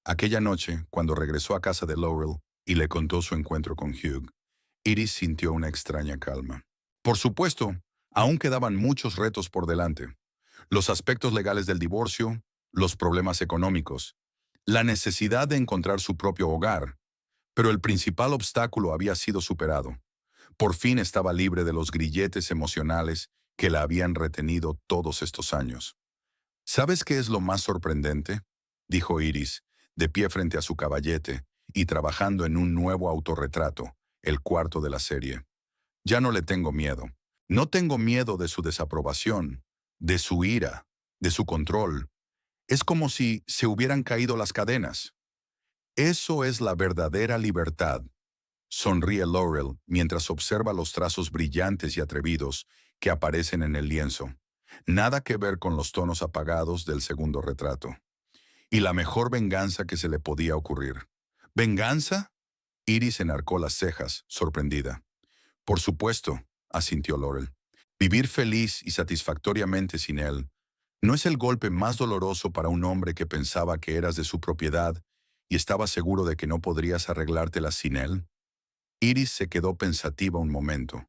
Aquella noche, cuando regresó a casa de Laurel y le contó su encuentro con Hugh, Iris sintió una extraña calma. Por supuesto, aún quedaban muchos retos por delante. Los aspectos legales del divorcio, los problemas económicos, la necesidad de encontrar su propio hogar, pero el principal obstáculo había sido superado. Por fin estaba libre de los grilletes emocionales que la habían retenido todos estos años. ¿Sabes qué es lo más sorprendente?, dijo Iris, de pie frente a su caballete y trabajando en un nuevo autorretrato, el cuarto de la serie. Ya no le tengo miedo. No tengo miedo de su desaprobación, de su ira, de su control. Es como si se hubieran caído las cadenas. Eso es la verdadera libertad. Sonríe Laurel mientras observa los trazos brillantes y atrevidos que aparecen en el lienzo. Nada que ver con los tonos apagados del segundo retrato. Y la mejor venganza que se le podía ocurrir. ¿Venganza? Iris enarcó las cejas, sorprendida. Por supuesto, asintió Laurel. Vivir feliz y satisfactoriamente sin él no es el golpe más doloroso para un hombre que pensaba que eras de su propiedad y estaba seguro de que no podrías arreglártela sin él. Iris se quedó pensativa un momento.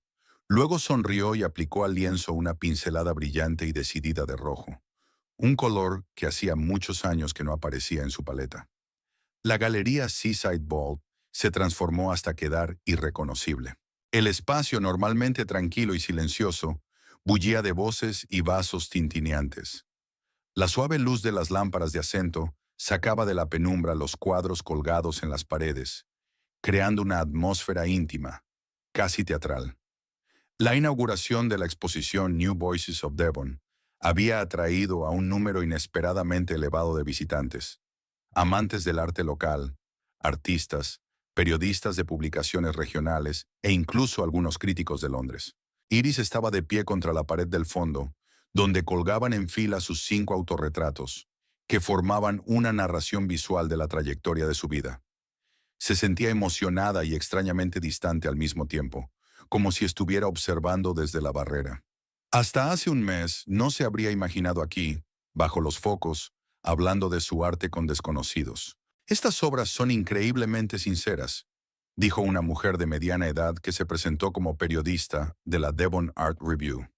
Luego sonrió y aplicó al lienzo una pincelada brillante y decidida de rojo, un color que hacía muchos años que no aparecía en su paleta. La galería Seaside Vault se transformó hasta quedar irreconocible. El espacio, normalmente tranquilo y silencioso, bullía de voces y vasos tintineantes. La suave luz de las lámparas de acento sacaba de la penumbra los cuadros colgados en las paredes, creando una atmósfera íntima, casi teatral. La inauguración de la exposición New Voices of Devon había atraído a un número inesperadamente elevado de visitantes, amantes del arte local, artistas, periodistas de publicaciones regionales e incluso algunos críticos de Londres. Iris estaba de pie contra la pared del fondo, donde colgaban en fila sus 5 autorretratos, que formaban una narración visual de la trayectoria de su vida. Se sentía emocionada y extrañamente distante al mismo tiempo, como si estuviera observando desde la barrera. Hasta hace un mes no se habría imaginado aquí, bajo los focos, hablando de su arte con desconocidos. Estas obras son increíblemente sinceras, dijo una mujer de mediana edad que se presentó como periodista de la Devon Art Review.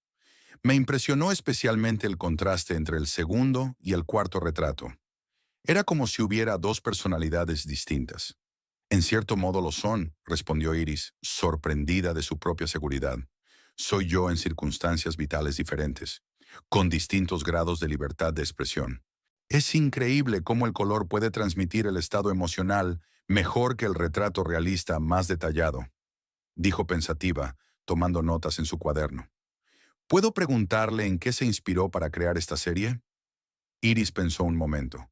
Me impresionó especialmente el contraste entre el segundo y el cuarto retrato. Era como si hubiera 2 personalidades distintas. En cierto modo lo son, respondió Iris, sorprendida de su propia seguridad. Soy yo en circunstancias vitales diferentes, con distintos grados de libertad de expresión. Es increíble cómo el color puede transmitir el estado emocional mejor que el retrato realista más detallado, dijo pensativa, tomando notas en su cuaderno. ¿Puedo preguntarle en qué se inspiró para crear esta serie? Iris pensó un momento.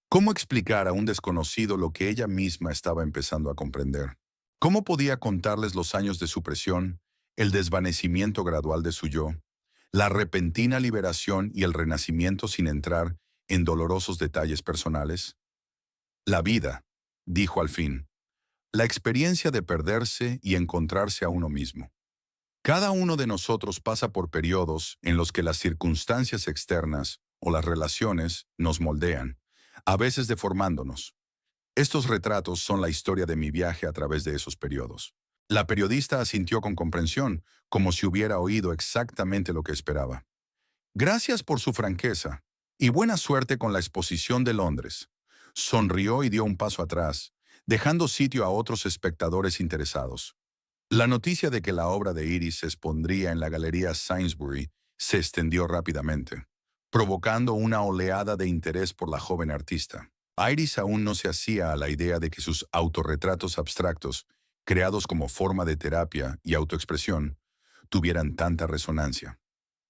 ¿Cómo explicar a un desconocido lo que ella misma estaba empezando a comprender? ¿Cómo podía contarles los años de supresión, el desvanecimiento gradual de su yo, la repentina liberación y el renacimiento sin entrar en dolorosos detalles personales? La vida, dijo al fin, la experiencia de perderse y encontrarse a uno mismo. Cada uno de nosotros pasa por periodos en los que las circunstancias externas o las relaciones nos moldean, a veces deformándonos. Estos retratos son la historia de mi viaje a través de esos periodos. La periodista asintió con comprensión, como si hubiera oído exactamente lo que esperaba. Gracias por su franqueza, y buena suerte con la exposición de Londres. Sonrió y dio un paso atrás, dejando sitio a otros espectadores interesados. La noticia de que la obra de Iris se expondría en la Galería Sainsbury se extendió rápidamente, provocando una oleada de interés por la joven artista. Iris aún no se hacía a la idea de que sus autorretratos abstractos, creados como forma de terapia y autoexpresión, tuvieran tanta resonancia.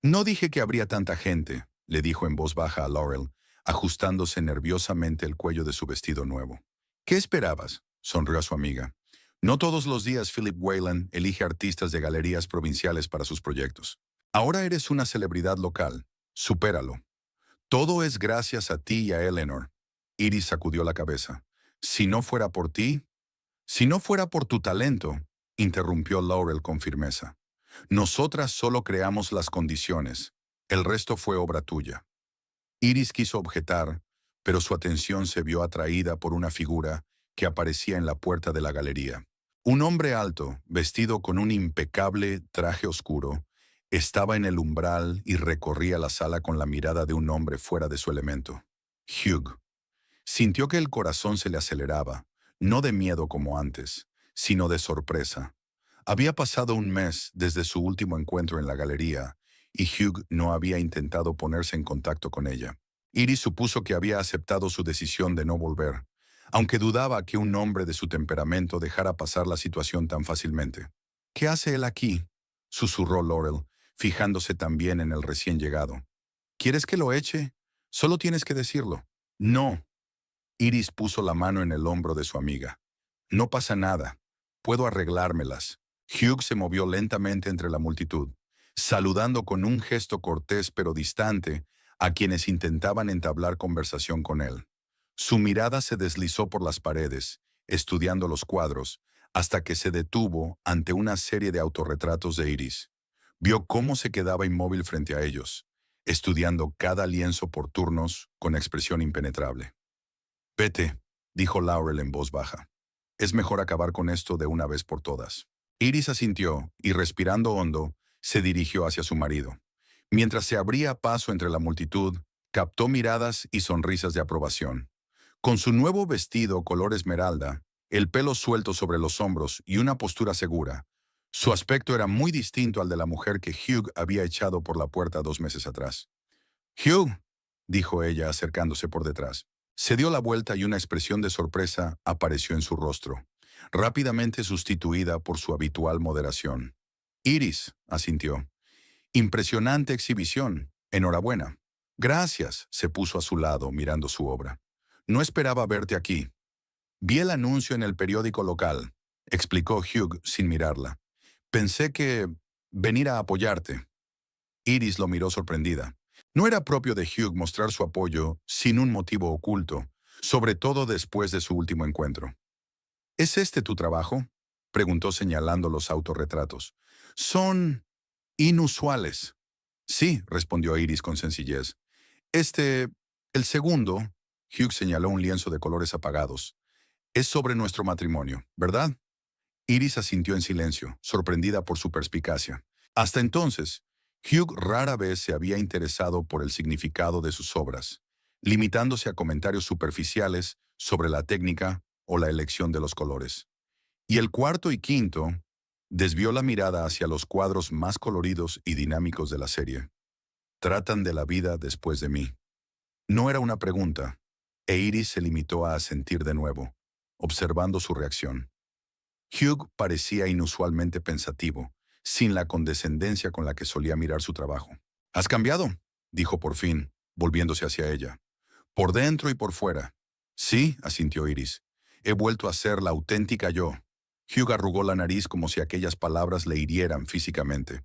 No dije que habría tanta gente, le dijo en voz baja a Laurel, ajustándose nerviosamente el cuello de su vestido nuevo. ¿Qué esperabas?, sonrió a su amiga. No todos los días Philip Whalen elige artistas de galerías provinciales para sus proyectos. Ahora eres una celebridad local. Supéralo. Todo es gracias a ti y a Eleanor. Iris sacudió la cabeza. Si no fuera por ti, si no fuera por tu talento, interrumpió Laurel con firmeza. Nosotras solo creamos las condiciones. El resto fue obra tuya. Iris quiso objetar, pero su atención se vio atraída por una figura que aparecía en la puerta de la galería. Un hombre alto, vestido con un impecable traje oscuro, estaba en el umbral y recorría la sala con la mirada de un hombre fuera de su elemento. Hugh. Sintió que el corazón se le aceleraba, no de miedo como antes, sino de sorpresa. Había pasado un mes desde su último encuentro en la galería, y Hugh no había intentado ponerse en contacto con ella. Iris supuso que había aceptado su decisión de no volver, aunque dudaba que un hombre de su temperamento dejara pasar la situación tan fácilmente. ¿Qué hace él aquí?, susurró Laurel, fijándose también en el recién llegado. ¿Quieres que lo eche? Solo tienes que decirlo. No. Iris puso la mano en el hombro de su amiga. No pasa nada. Puedo arreglármelas. Hugh se movió lentamente entre la multitud, saludando con un gesto cortés pero distante a quienes intentaban entablar conversación con él. Su mirada se deslizó por las paredes, estudiando los cuadros, hasta que se detuvo ante una serie de autorretratos de Iris. Vio cómo se quedaba inmóvil frente a ellos, estudiando cada lienzo por turnos con expresión impenetrable. Vete, dijo Laurel en voz baja. Es mejor acabar con esto de una vez por todas. Iris asintió y, respirando hondo, se dirigió hacia su marido. Mientras se abría paso entre la multitud, captó miradas y sonrisas de aprobación. Con su nuevo vestido color esmeralda, el pelo suelto sobre los hombros y una postura segura, su aspecto era muy distinto al de la mujer que Hugh había echado por la puerta 2 meses atrás. «Hugh», dijo ella acercándose por detrás. Se dio la vuelta y una expresión de sorpresa apareció en su rostro, rápidamente sustituida por su habitual moderación. «Iris», asintió. «Impresionante exhibición. Enhorabuena». «Gracias», se puso a su lado mirando su obra. «No esperaba verte aquí». «Vi el anuncio en el periódico local», explicó Hugh sin mirarla. «Pensé que venir a apoyarte». Iris lo miró sorprendida. No era propio de Hugh mostrar su apoyo sin un motivo oculto, sobre todo después de su último encuentro. ¿Es este tu trabajo?, preguntó señalando los autorretratos. «Son inusuales». «Sí», respondió Iris con sencillez. El segundo», Hugh señaló un lienzo de colores apagados, «es sobre nuestro matrimonio, ¿verdad?». Iris asintió en silencio, sorprendida por su perspicacia. Hasta entonces, Hugh rara vez se había interesado por el significado de sus obras, limitándose a comentarios superficiales sobre la técnica o la elección de los colores. Y el cuarto y quinto desvió la mirada hacia los cuadros más coloridos y dinámicos de la serie. «Tratan de la vida después de mí». No era una pregunta, e Iris se limitó a asentir de nuevo, observando su reacción. Hugh parecía inusualmente pensativo, sin la condescendencia con la que solía mirar su trabajo. «¿Has cambiado?», dijo por fin, volviéndose hacia ella. «Por dentro y por fuera». «Sí», asintió Iris. «He vuelto a ser la auténtica yo». Hugh arrugó la nariz como si aquellas palabras le hirieran físicamente.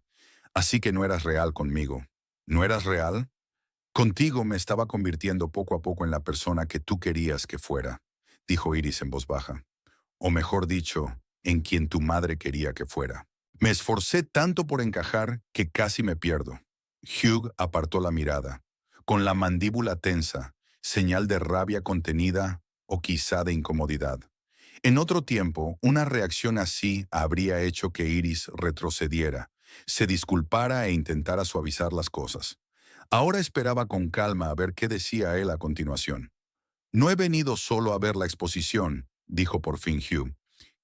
«Así que no eras real conmigo». «¿No eras real?». «Contigo me estaba convirtiendo poco a poco en la persona que tú querías que fuera», dijo Iris en voz baja. «O mejor dicho, en quien tu madre quería que fuera. Me esforcé tanto por encajar que casi me pierdo». Hugh apartó la mirada, con la mandíbula tensa, señal de rabia contenida o quizá de incomodidad. En otro tiempo, una reacción así habría hecho que Iris retrocediera, se disculpara e intentara suavizar las cosas. Ahora esperaba con calma a ver qué decía él a continuación. «No he venido solo a ver la exposición», dijo por fin Hugh.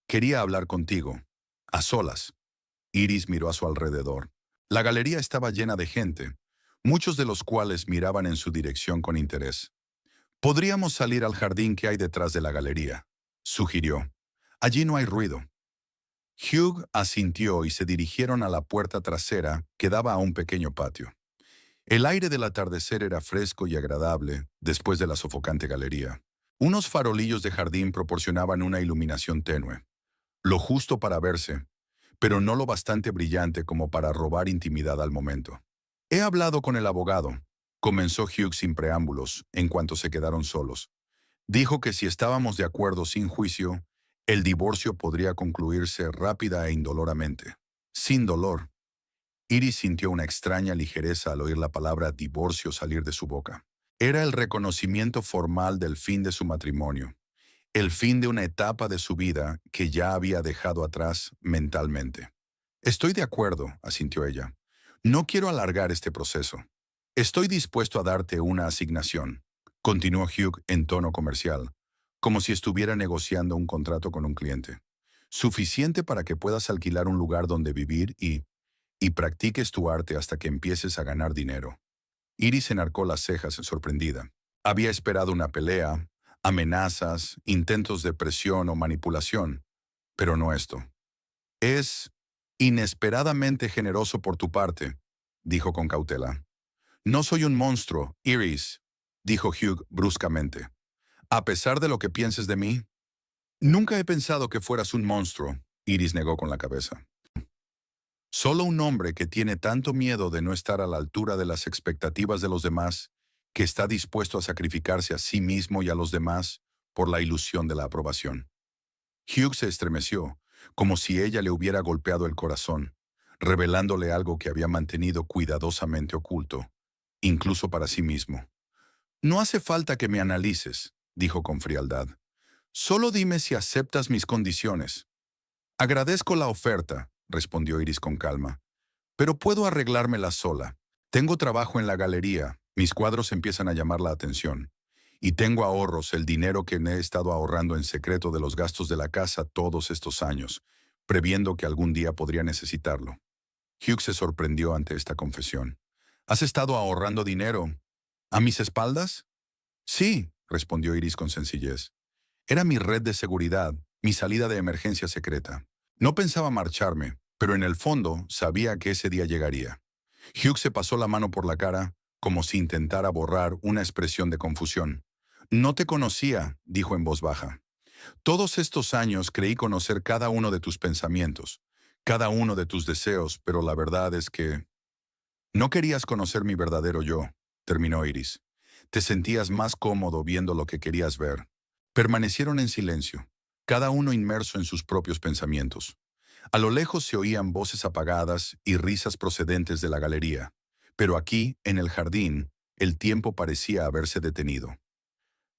«Quería hablar contigo. A solas». Iris miró a su alrededor. La galería estaba llena de gente, muchos de los cuales miraban en su dirección con interés. Podríamos salir al jardín que hay detrás de la galería, sugirió. Allí no hay ruido. Hugh asintió y se dirigieron a la puerta trasera que daba a un pequeño patio. El aire del atardecer era fresco y agradable después de la sofocante galería. Unos farolillos de jardín proporcionaban una iluminación tenue, lo justo para verse, pero no lo bastante brillante como para robar intimidad al momento. He hablado con el abogado, comenzó Hugh sin preámbulos, en cuanto se quedaron solos. Dijo que si estábamos de acuerdo sin juicio, el divorcio podría concluirse rápida e indoloramente. Sin dolor. Iris sintió una extraña ligereza al oír la palabra divorcio salir de su boca. Era el reconocimiento formal del fin de su matrimonio, el fin de una etapa de su vida que ya había dejado atrás mentalmente. Estoy de acuerdo, asintió ella. No quiero alargar este proceso. Estoy dispuesto a darte una asignación, continuó Hugh en tono comercial, como si estuviera negociando un contrato con un cliente. Suficiente para que puedas alquilar un lugar donde vivir y practiques tu arte hasta que empieces a ganar dinero. Iris enarcó las cejas sorprendida. Había esperado una pelea, amenazas, intentos de presión o manipulación, pero no esto. Es inesperadamente generoso por tu parte, dijo con cautela. No soy un monstruo, Iris, dijo Hugh bruscamente. A pesar de lo que pienses de mí, nunca he pensado que fueras un monstruo, Iris negó con la cabeza. Solo un hombre que tiene tanto miedo de no estar a la altura de las expectativas de los demás, que está dispuesto a sacrificarse a sí mismo y a los demás por la ilusión de la aprobación. Hugh se estremeció, como si ella le hubiera golpeado el corazón, revelándole algo que había mantenido cuidadosamente oculto, incluso para sí mismo. No hace falta que me analices, dijo con frialdad. Solo dime si aceptas mis condiciones. Agradezco la oferta, respondió Iris con calma, pero puedo arreglármela sola. Tengo trabajo en la galería, mis cuadros empiezan a llamar la atención. Y tengo ahorros, el dinero que me he estado ahorrando en secreto de los gastos de la casa todos estos años, previendo que algún día podría necesitarlo. Hugh se sorprendió ante esta confesión. ¿Has estado ahorrando dinero? ¿A mis espaldas? Sí, respondió Iris con sencillez. Era mi red de seguridad, mi salida de emergencia secreta. No pensaba marcharme, pero en el fondo sabía que ese día llegaría. Hugh se pasó la mano por la cara, como si intentara borrar una expresión de confusión. No te conocía, dijo en voz baja. Todos estos años creí conocer cada uno de tus pensamientos, cada uno de tus deseos, pero la verdad es que no querías conocer mi verdadero yo, terminó Iris. Te sentías más cómodo viendo lo que querías ver. Permanecieron en silencio, cada uno inmerso en sus propios pensamientos. A lo lejos se oían voces apagadas y risas procedentes de la galería, pero aquí, en el jardín, el tiempo parecía haberse detenido.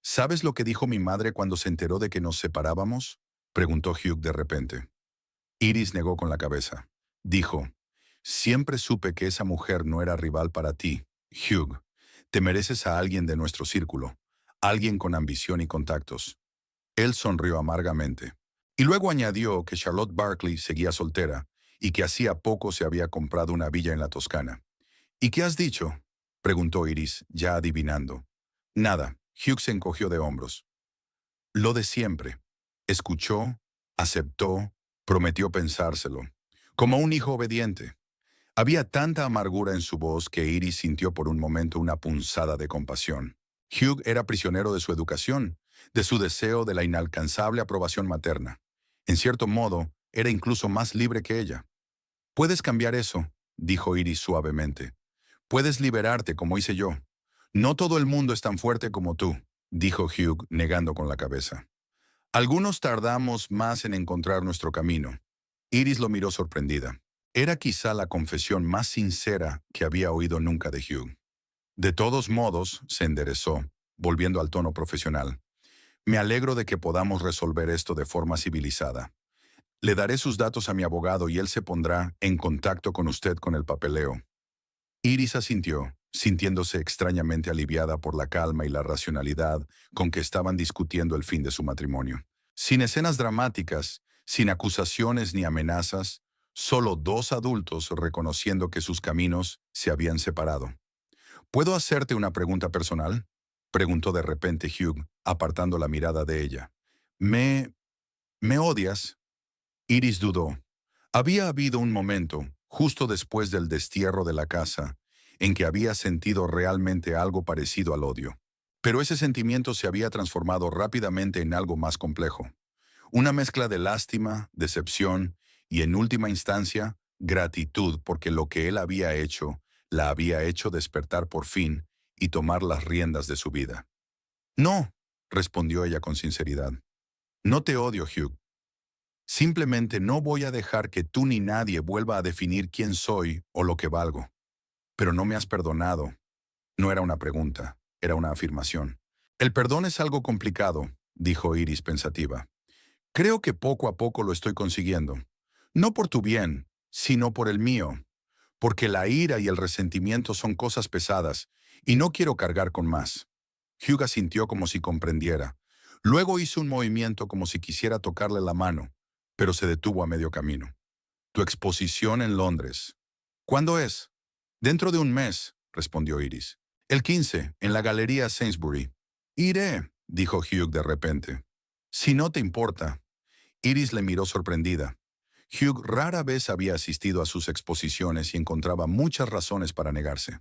¿Sabes lo que dijo mi madre cuando se enteró de que nos separábamos?, preguntó Hugh de repente. Iris negó con la cabeza. Dijo, siempre supe que esa mujer no era rival para ti, Hugh. Te mereces a alguien de nuestro círculo, alguien con ambición y contactos. Él sonrió amargamente. Y luego añadió que Charlotte Barkley seguía soltera y que hacía poco se había comprado una villa en la Toscana. ¿Y qué has dicho?, preguntó Iris, ya adivinando. Nada, Hugh se encogió de hombros. Lo de siempre. Escuchó, aceptó, prometió pensárselo. Como un hijo obediente. Había tanta amargura en su voz que Iris sintió por un momento una punzada de compasión. Hugh era prisionero de su educación, de su deseo de la inalcanzable aprobación materna. En cierto modo, era incluso más libre que ella. Puedes cambiar eso, dijo Iris suavemente. Puedes liberarte como hice yo. No todo el mundo es tan fuerte como tú, dijo Hugh negando con la cabeza. Algunos tardamos más en encontrar nuestro camino. Iris lo miró sorprendida. Era quizá la confesión más sincera que había oído nunca de Hugh. De todos modos, se enderezó, volviendo al tono profesional. Me alegro de que podamos resolver esto de forma civilizada. Le daré sus datos a mi abogado y él se pondrá en contacto con usted con el papeleo. Iris asintió, sintiéndose extrañamente aliviada por la calma y la racionalidad con que estaban discutiendo el fin de su matrimonio. Sin escenas dramáticas, sin acusaciones ni amenazas, solo dos adultos reconociendo que sus caminos se habían separado. ¿Puedo hacerte una pregunta personal?, Preguntó de repente Hugh, apartando la mirada de ella. ¿Me... me odias? Iris dudó. Había habido un momento, justo después del destierro de la casa, en que había sentido realmente algo parecido al odio. Pero ese sentimiento se había transformado rápidamente en algo más complejo. Una mezcla de lástima, decepción y, en última instancia, gratitud porque lo que él había hecho la había hecho despertar por fin y tomar las riendas de su vida. No, respondió ella con sinceridad. No te odio, Hugh. Simplemente no voy a dejar que tú ni nadie vuelva a definir quién soy o lo que valgo. Pero no me has perdonado. No era una pregunta, era una afirmación. El perdón es algo complicado, dijo Iris pensativa. Creo que poco a poco lo estoy consiguiendo. No por tu bien, sino por el mío. Porque la ira y el resentimiento son cosas pesadas, y no quiero cargar con más. Hugh asintió como si comprendiera. Luego hizo un movimiento como si quisiera tocarle la mano, pero se detuvo a medio camino. Tu exposición en Londres. ¿Cuándo es? Dentro de un mes, respondió Iris. El 15, en la Galería Sainsbury. Iré, dijo Hugh de repente. Si no te importa. Iris le miró sorprendida. Hugh rara vez había asistido a sus exposiciones y encontraba muchas razones para negarse.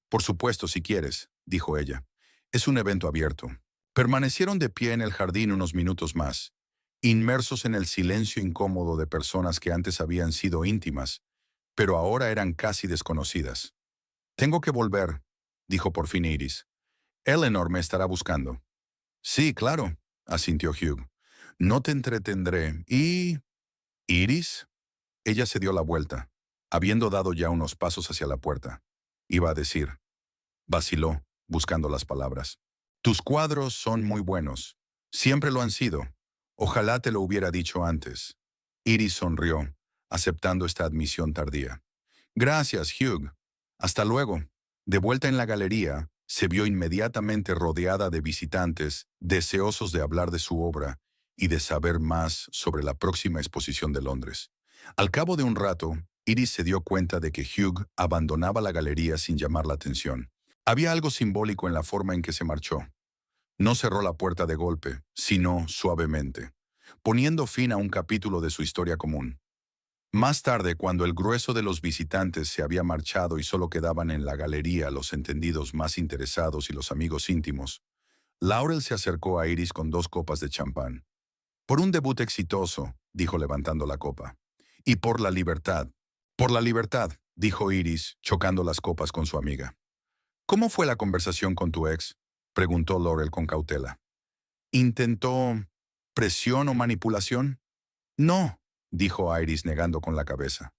Por supuesto, si quieres, dijo ella. Es un evento abierto. Permanecieron de pie en el jardín unos minutos más, inmersos en el silencio incómodo de personas que antes habían sido íntimas, pero ahora eran casi desconocidas. Tengo que volver, dijo por fin Iris. Eleanor me estará buscando. Sí, claro, asintió Hugh. No te entretendré. ¿Y... Iris? Ella se dio la vuelta, habiendo dado ya unos pasos hacia la puerta. Iba a decir. Vaciló, buscando las palabras. Tus cuadros son muy buenos. Siempre lo han sido. Ojalá te lo hubiera dicho antes. Iris sonrió, aceptando esta admisión tardía. Gracias, Hugh. Hasta luego. De vuelta en la galería, se vio inmediatamente rodeada de visitantes deseosos de hablar de su obra y de saber más sobre la próxima exposición de Londres. Al cabo de un rato, Iris se dio cuenta de que Hugh abandonaba la galería sin llamar la atención. Había algo simbólico en la forma en que se marchó. No cerró la puerta de golpe, sino suavemente, poniendo fin a un capítulo de su historia común. Más tarde, cuando el grueso de los visitantes se había marchado y solo quedaban en la galería los entendidos más interesados y los amigos íntimos, Laurel se acercó a Iris con 2 copas de champán. Por un debut exitoso, dijo levantando la copa. Y por la libertad. Por la libertad, dijo Iris, chocando las copas con su amiga. ¿Cómo fue la conversación con tu ex? Preguntó Laurel con cautela. ¿Intentó presión o manipulación? No, dijo Iris negando con la cabeza.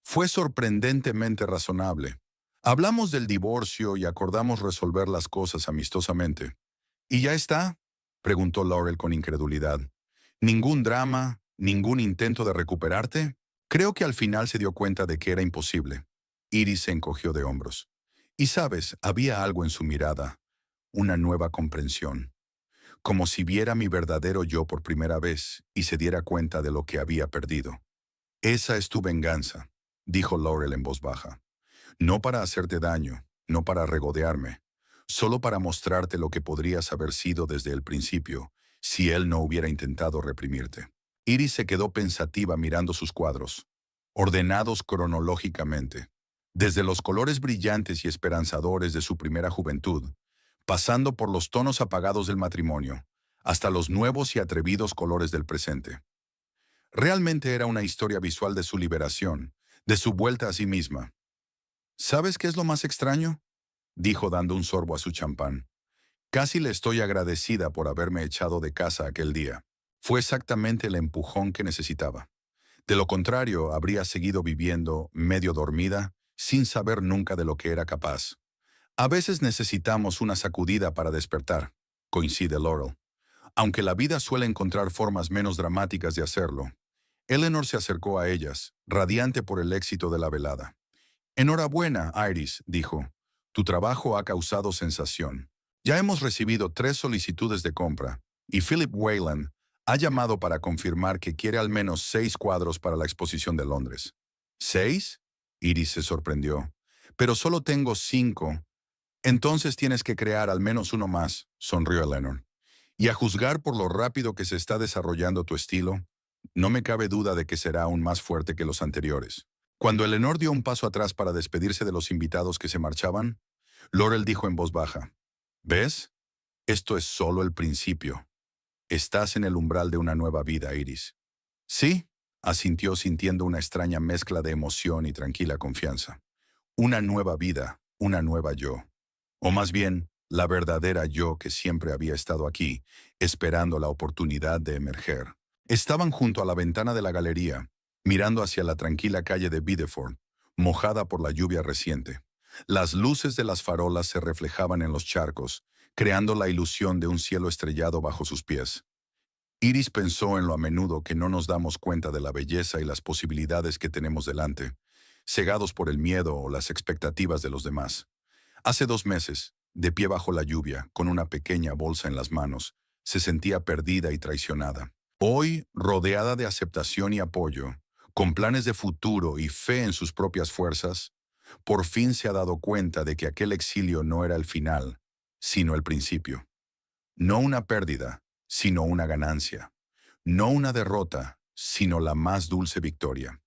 Fue sorprendentemente razonable. Hablamos del divorcio y acordamos resolver las cosas amistosamente. ¿Y ya está? Preguntó Laurel con incredulidad. ¿Ningún drama? ¿Ningún intento de recuperarte? Creo que al final se dio cuenta de que era imposible. Iris se encogió de hombros. Y sabes, había algo en su mirada, una nueva comprensión, como si viera mi verdadero yo por primera vez y se diera cuenta de lo que había perdido. Esa es tu venganza, dijo Laurel en voz baja. No para hacerte daño, no para regodearme, solo para mostrarte lo que podrías haber sido desde el principio, si él no hubiera intentado reprimirte. Iris se quedó pensativa mirando sus cuadros, ordenados cronológicamente, desde los colores brillantes y esperanzadores de su primera juventud, pasando por los tonos apagados del matrimonio, hasta los nuevos y atrevidos colores del presente. Realmente era una historia visual de su liberación, de su vuelta a sí misma. ¿Sabes qué es lo más extraño?, dijo dando un sorbo a su champán. Casi le estoy agradecida por haberme echado de casa aquel día. Fue exactamente el empujón que necesitaba. De lo contrario, habría seguido viviendo, medio dormida, sin saber nunca de lo que era capaz. A veces necesitamos una sacudida para despertar, coincide Laurel. Aunque la vida suele encontrar formas menos dramáticas de hacerlo. Eleanor se acercó a ellas, radiante por el éxito de la velada. Enhorabuena, Iris, dijo. Tu trabajo ha causado sensación. Ya hemos recibido 3 solicitudes de compra, y Philip Wayland ha llamado para confirmar que quiere al menos 6 cuadros para la exposición de Londres. ¿6? Iris se sorprendió. Pero solo tengo 5. Entonces tienes que crear al menos uno más, sonrió Eleanor. Y a juzgar por lo rápido que se está desarrollando tu estilo, no me cabe duda de que será aún más fuerte que los anteriores. Cuando Eleanor dio un paso atrás para despedirse de los invitados que se marchaban, Laurel dijo en voz baja, ¿ves? Esto es solo el principio. Estás en el umbral de una nueva vida, Iris. Sí, asintió sintiendo una extraña mezcla de emoción y tranquila confianza. Una nueva vida, una nueva yo. O más bien, la verdadera yo que siempre había estado aquí, esperando la oportunidad de emerger. Estaban junto a la ventana de la galería, mirando hacia la tranquila calle de Biddeford, mojada por la lluvia reciente. Las luces de las farolas se reflejaban en los charcos, creando la ilusión de un cielo estrellado bajo sus pies. Iris pensó en lo a menudo que no nos damos cuenta de la belleza y las posibilidades que tenemos delante, cegados por el miedo o las expectativas de los demás. Hace 2 meses, de pie bajo la lluvia, con una pequeña bolsa en las manos, se sentía perdida y traicionada. Hoy, rodeada de aceptación y apoyo, con planes de futuro y fe en sus propias fuerzas, por fin se ha dado cuenta de que aquel exilio no era el final, sino el principio. No una pérdida, sino una ganancia. No una derrota, sino la más dulce victoria.